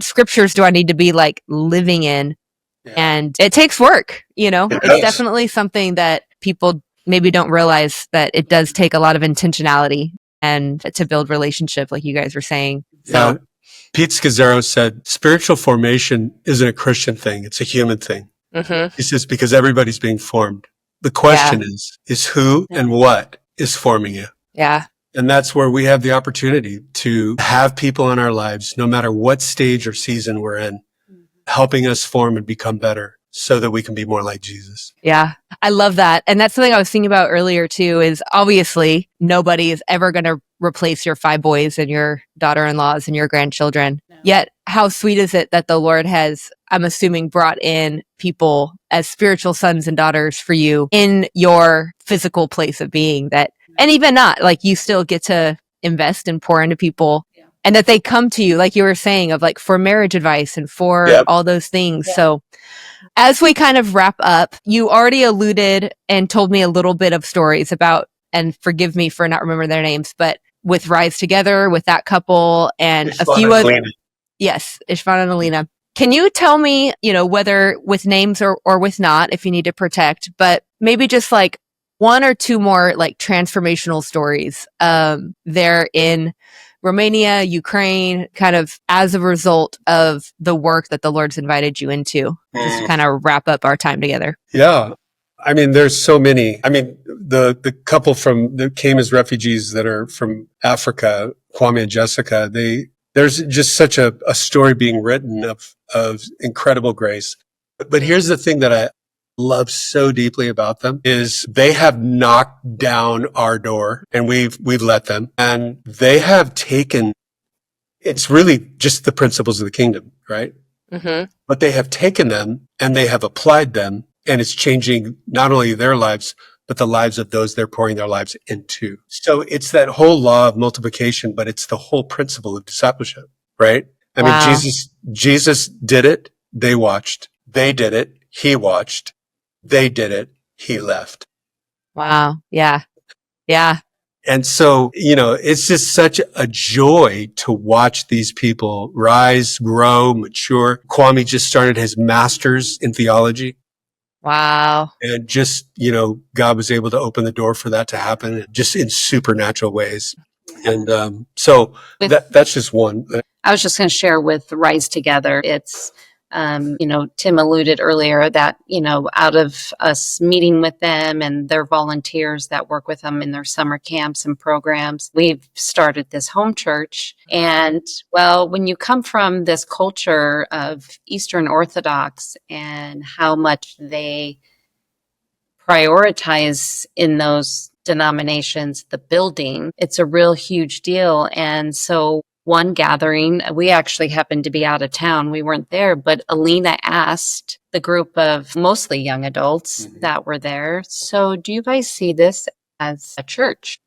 scriptures do I need to be like living in? Yeah. And it takes work, you know, it's definitely something that people maybe don't realize that it does take a lot of intentionality and to build relationship, like you guys were saying. So. Yeah. Pete Scazzaro said, spiritual formation isn't a Christian thing. It's a human thing. He says, because everybody's being formed. The question is who and what is forming you? Yeah. And that's where we have the opportunity to have people in our lives, no matter what stage or season we're in, helping us form and become better so that we can be more like Jesus. Yeah, I love that. And that's something I was thinking about earlier too, is obviously nobody is ever going to replace your 5 boys and your daughter-in-laws and your grandchildren. No. Yet how sweet is it that the Lord has, I'm assuming, brought in people as spiritual sons and daughters for you in your physical place of being, that, and even not, like, you still get to invest and pour into people. And that they come to you, like you were saying, of like for marriage advice and for all those things. Yeah. So as we kind of wrap up, you already alluded and told me a little bit of stories about, and forgive me for not remembering their names, but with Rise Together, with that couple and Ishvan a few other. Yes, Ishvan and Alina. Can you tell me, whether with names or with not, if you need to protect, but maybe just like 1 or 2 more like transformational stories there in Romania, Ukraine, kind of as a result of the work that the Lord's invited you into, just to kind of wrap up our time together. Yeah. I mean, there's so many. I mean, the couple that came as refugees that are from Africa, Kwame and Jessica, there's just such a story being written of incredible grace. But here's the thing that I love so deeply about them is they have knocked down our door and we've let them, and they have taken, it's really just the principles of the kingdom, right? Mm-hmm. But they have taken them and they have applied them, and it's changing not only their lives, but the lives of those they're pouring their lives into. So it's that whole law of multiplication, but it's the whole principle of discipleship, right? I mean, Jesus did it. They watched. They did it. He watched. They did it. He left. Wow. Yeah. Yeah. And so, it's just such a joy to watch these people rise, grow, mature. Kwame just started his master's in theology. Wow. And just, God was able to open the door for that to happen just in supernatural ways. And that's just one. I was just going to share with Rise Together. It's, Tim alluded earlier that, out of us meeting with them and their volunteers that work with them in their summer camps and programs, we've started this home church. And well, when you come from this culture of Eastern Orthodox and how much they prioritize in those denominations, the building, it's a real huge deal. And so one gathering, we actually happened to be out of town. We weren't there, but Alina asked the group of mostly young adults that were there, so do you guys see this as a church?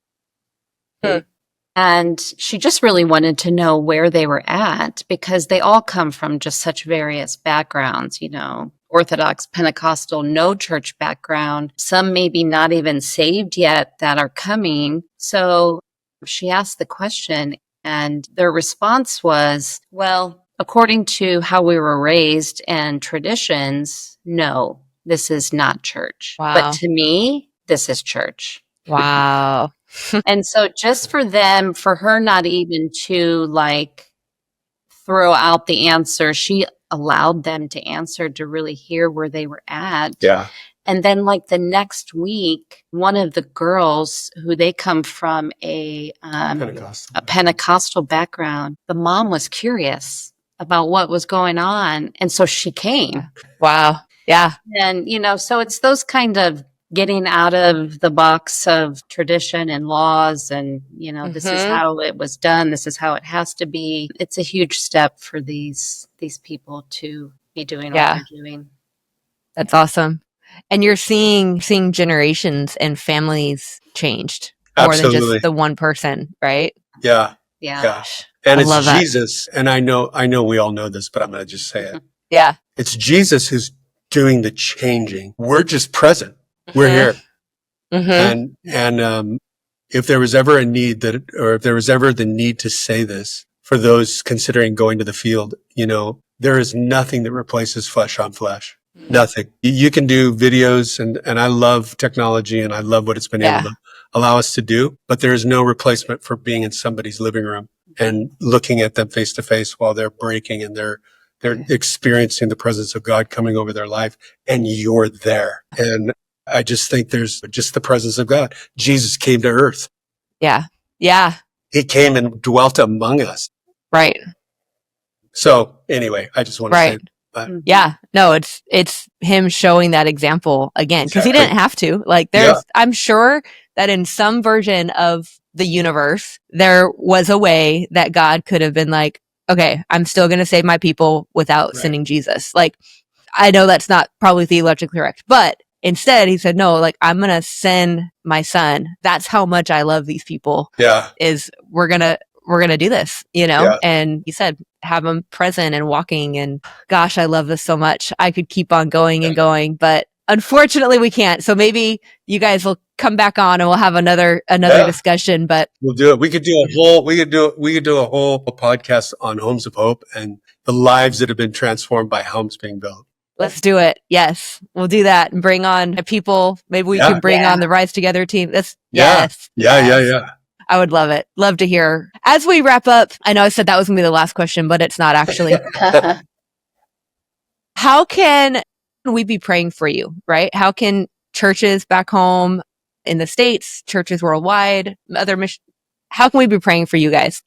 And she just really wanted to know where they were at, because they all come from just such various backgrounds, Orthodox, Pentecostal, no church background, some maybe not even saved yet that are coming. So she asked the question, and their response was, well, according to how we were raised and traditions, no, this is not church. Wow. But to me, this is church. Wow. And so just for her not even to throw out the answer, she allowed them to answer, to really hear where they were at. Yeah. And then the next week, one of the girls who they come from a Pentecostal background, the mom was curious about what was going on. And so she came. Wow. Yeah. And, so it's those kind of getting out of the box of tradition and laws and, this is how it was done. This is how it has to be. It's a huge step for these people to be doing what they're doing. That's awesome. And you're seeing generations and families changed more than just the one person, right? Yeah. Yeah. Gosh. And it's Jesus. And I know we all know this, but I'm going to just say it. Yeah. It's Jesus who's doing the changing. We're just present. We're here. And if there was ever a need if there was ever the need to say this for those considering going to the field, there is nothing that replaces flesh on flesh. Nothing. You can do videos and I love technology and I love what it's been able to allow us to do, but there is no replacement for being in somebody's living room and looking at them face to face while they're breaking and they're They're experiencing the presence of God coming over their life, and you're there. And I just think there's just the presence of God. Jesus came to earth. Yeah. Yeah. He came and dwelt among us. Right. So anyway, I just want to say that. Yeah. No, it's him showing that example again, because he didn't have to. Like I'm sure that in some version of the universe, there was a way that God could have been like, okay, I'm still going to save my people without sending Jesus. Like, I know that's not probably theologically correct, but instead he said, no, like, I'm going to send my son. That's how much I love these people. Yeah. Is we're going to do this, and he said, have them present and walking. And gosh, I love this so much. I could keep on going and going, but unfortunately we can't. So maybe you guys will come back on and we'll have another discussion, but we'll do it. We could do a whole podcast on Homes of Hope and the lives that have been transformed by homes being built. Let's do it. Yes, we'll do that and bring on people. Maybe we can bring on the Rise Together team. Yes. I would love it. Love to hear. As we wrap up, I know I said that was going to be the last question, but it's not actually. How can we be praying for you, right? How can churches back home in the States, churches worldwide, how can we be praying for you guys?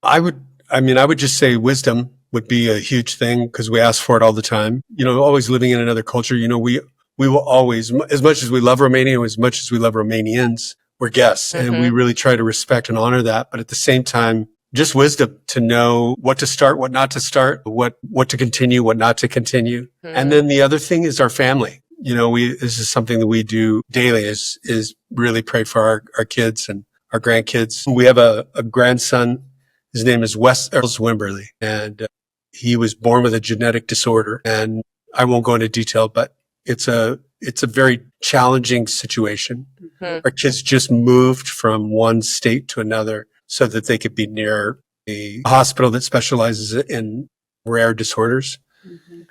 I would just say wisdom would be a huge thing because we ask for it all the time. Always living in another culture, we will always, as much as we love Romania, as much as we love Romanians, we're guests and we really try to respect and honor that. But at the same time, just wisdom to know what to start, what not to start, what to continue, what not to continue. And then the other thing is our family. This is something that we do daily is really pray for our kids and our grandkids. We have a grandson. His name is Wimberlys, and he was born with a genetic disorder. And I won't go into detail, but it's a very challenging situation. Our kids just moved from one state to another so that they could be near a hospital that specializes in rare disorders.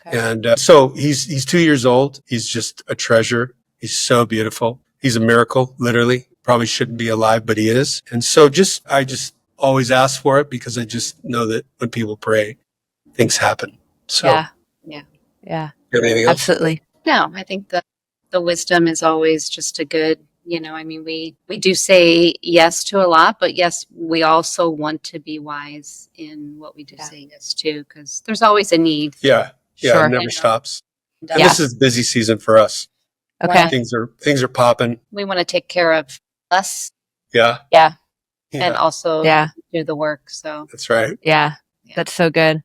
And so he's 2 years old. He's just a treasure. He's so beautiful. He's a miracle, literally. Probably shouldn't be alive, but he is. And so I just always ask for it because I just know that when people pray, things happen. So Yeah. Anything else? Absolutely. No, I think the wisdom is always just a good, we do say yes to a lot, but yes, we also want to be wise in what we do say yes to, because there's always a need. Yeah. Sure. It never stops. And this is busy season for us. Okay. Things are popping. We want to take care of us. Yeah. And also do the work. So that's right. Yeah. That's so good.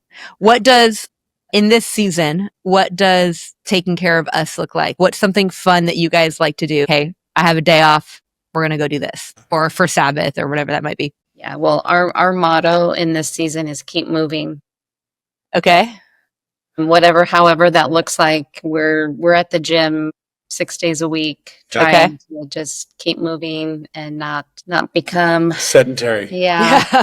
In this season, what does taking care of us look like? What's something fun that you guys like to do? Okay, I have a day off. We're going to go do this, or for Sabbath or whatever that might be. Yeah. Well, our motto in this season is keep moving. Okay. However that looks like. We're at the gym 6 days a week, trying to just keep moving and not become sedentary. Yeah.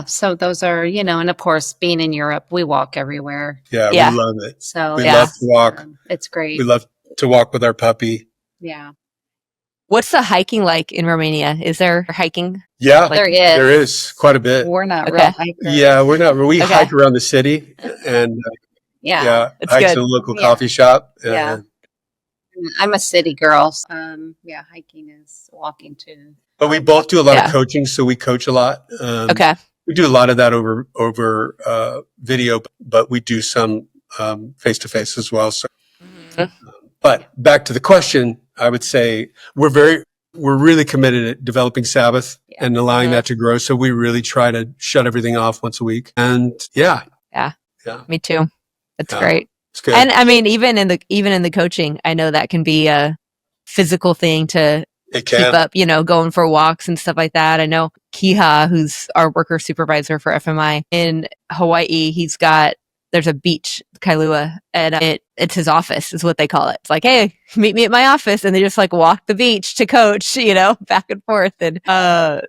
So those are, and of course, being in Europe, we walk everywhere. Yeah. We love it. So we love to walk. It's great. We love to walk with our puppy. Yeah. What's the hiking like in Romania? Is there hiking? Yeah, there is. There is quite a bit. We're not real hikers. Yeah, we're not. We hike around the city and hike to the local coffee shop. I'm a city girl. Hiking is walking too. But we both do a lot of coaching, so we coach a lot. We do a lot of that over video, but we do some face to face as well. So, but back to the question, I would say we're really committed at developing Sabbath and allowing that to grow. So we really try to shut everything off once a week. And me too. That's great. It's good. And I mean, even in the coaching, I know that can be a physical thing to keep up, going for walks and stuff like that. I know Kiha, who's our worker supervisor for FMI in Hawaii, there's a beach, Kailua, and it's his office is what they call it. It's like, hey, meet me at my office. And they just walk the beach to coach, back and forth. And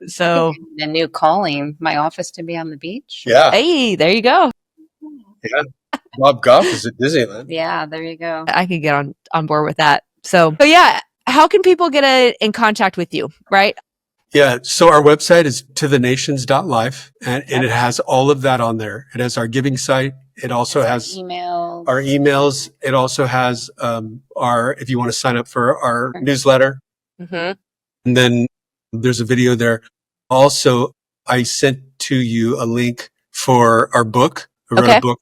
so a new calling, my office to be on the beach. Yeah. Hey, there you go. Yeah. Bob Goff is at Disneyland. Yeah, there you go. I could get on board with that. So yeah, how can people get in contact with you, right? Yeah. So our website is tothenations.life, and it has all of that on there. It has our giving site. It also has our emails. It also has if you want to sign up for our newsletter. Mm-hmm. And then there's a video there. Also, I sent to you a link for our book. I wrote a book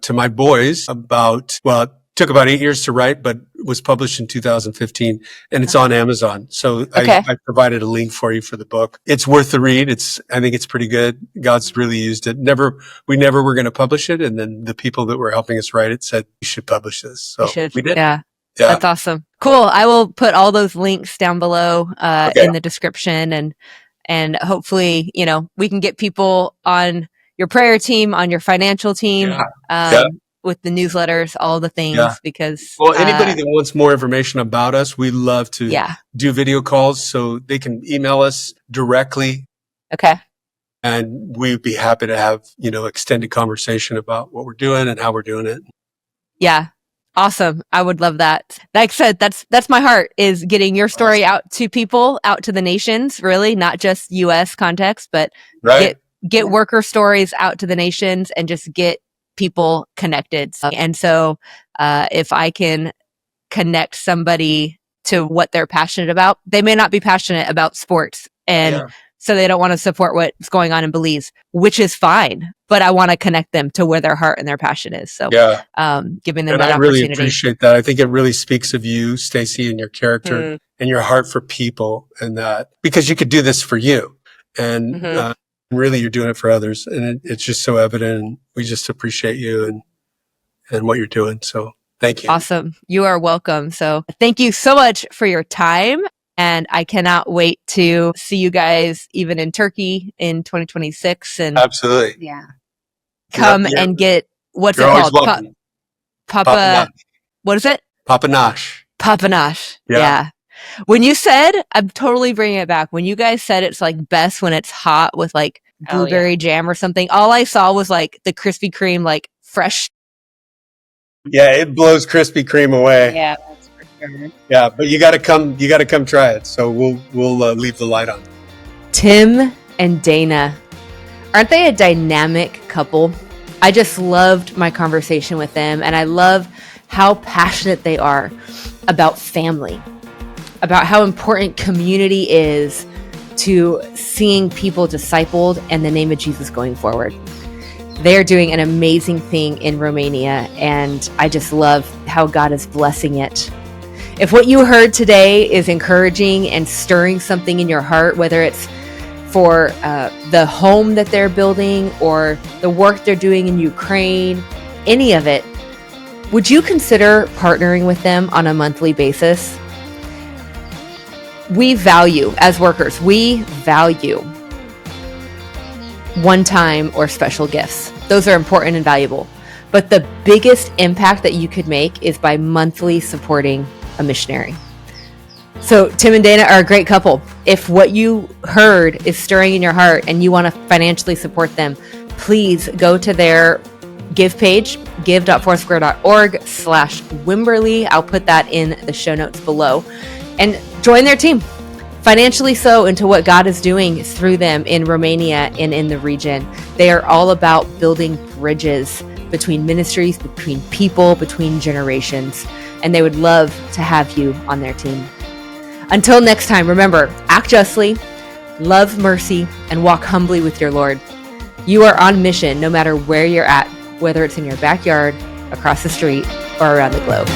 to my boys it took about 8 years to write, but it was published in 2015, and it's on Amazon. So I provided a link for you for the book. It's worth the read. I think it's pretty good. God's really used it. We never were going to publish it. And then the people that were helping us write it said, you should publish this. So we did. Yeah. That's awesome. Cool. I will put all those links down below, in the description, and hopefully, we can get people on your prayer team, on your financial team, with the newsletters, all the things, because anybody that wants more information about us, we love to do video calls, so they can email us directly. Okay. And we'd be happy to have, extended conversation about what we're doing and how we're doing it. Yeah. Awesome. I would love that. Like I said, that's my heart, is getting your story out to people, out to the nations, really, not just US context, but get worker stories out to the nations and just get people connected. And so if I can connect somebody to what they're passionate about, they may not be passionate about sports, and so they don't want to support what's going on in Belize, which is fine, but I want to connect them to where their heart and their passion is. So giving them that opportunity. I really appreciate that. I think it really speaks of you, Stacee, and your character and your heart for people, and that, because you could do this for you, and really you're doing it for others, and it's just so evident, and we just appreciate you and what you're doing. So thank you. Awesome. You are welcome. So thank you so much for your time, and I cannot wait to see you guys even in Turkey in 2026, and absolutely come and get, what's it called? Papa what is it? Papanash. Yeah. When you said, I'm totally bringing it back. When you guys said it's like best when it's hot with like blueberry jam or something, all I saw was like the Krispy Kreme, like fresh. Yeah, it blows Krispy Kreme away. Yeah, that's for sure. Yeah, but you got to come try it. So we'll leave the light on. Tim and Dhana, aren't they a dynamic couple? I just loved my conversation with them, and I love how passionate they are about family, about how important community is to seeing people discipled and the name of Jesus going forward. They're doing an amazing thing in Romania, and I just love how God is blessing it. If what you heard today is encouraging and stirring something in your heart, whether it's for the home that they're building or the work they're doing in Ukraine, any of it, would you consider partnering with them on a monthly basis? We value, as workers, one-time or special gifts. Those are important and valuable. But the biggest impact that you could make is by monthly supporting a missionary. So Tim and Dhana are a great couple. If what you heard is stirring in your heart and you want to financially support them, please go to their give page, give.foursquare.org/Wimberly. I'll put that in the show notes below. And join their team. Financially sow into what God is doing through them in Romania and in the region. They are all about building bridges between ministries, between people, between generations. And they would love to have you on their team. Until next time, remember, act justly, love mercy, and walk humbly with your Lord. You are on mission no matter where you're at, whether it's in your backyard, across the street, or around the globe.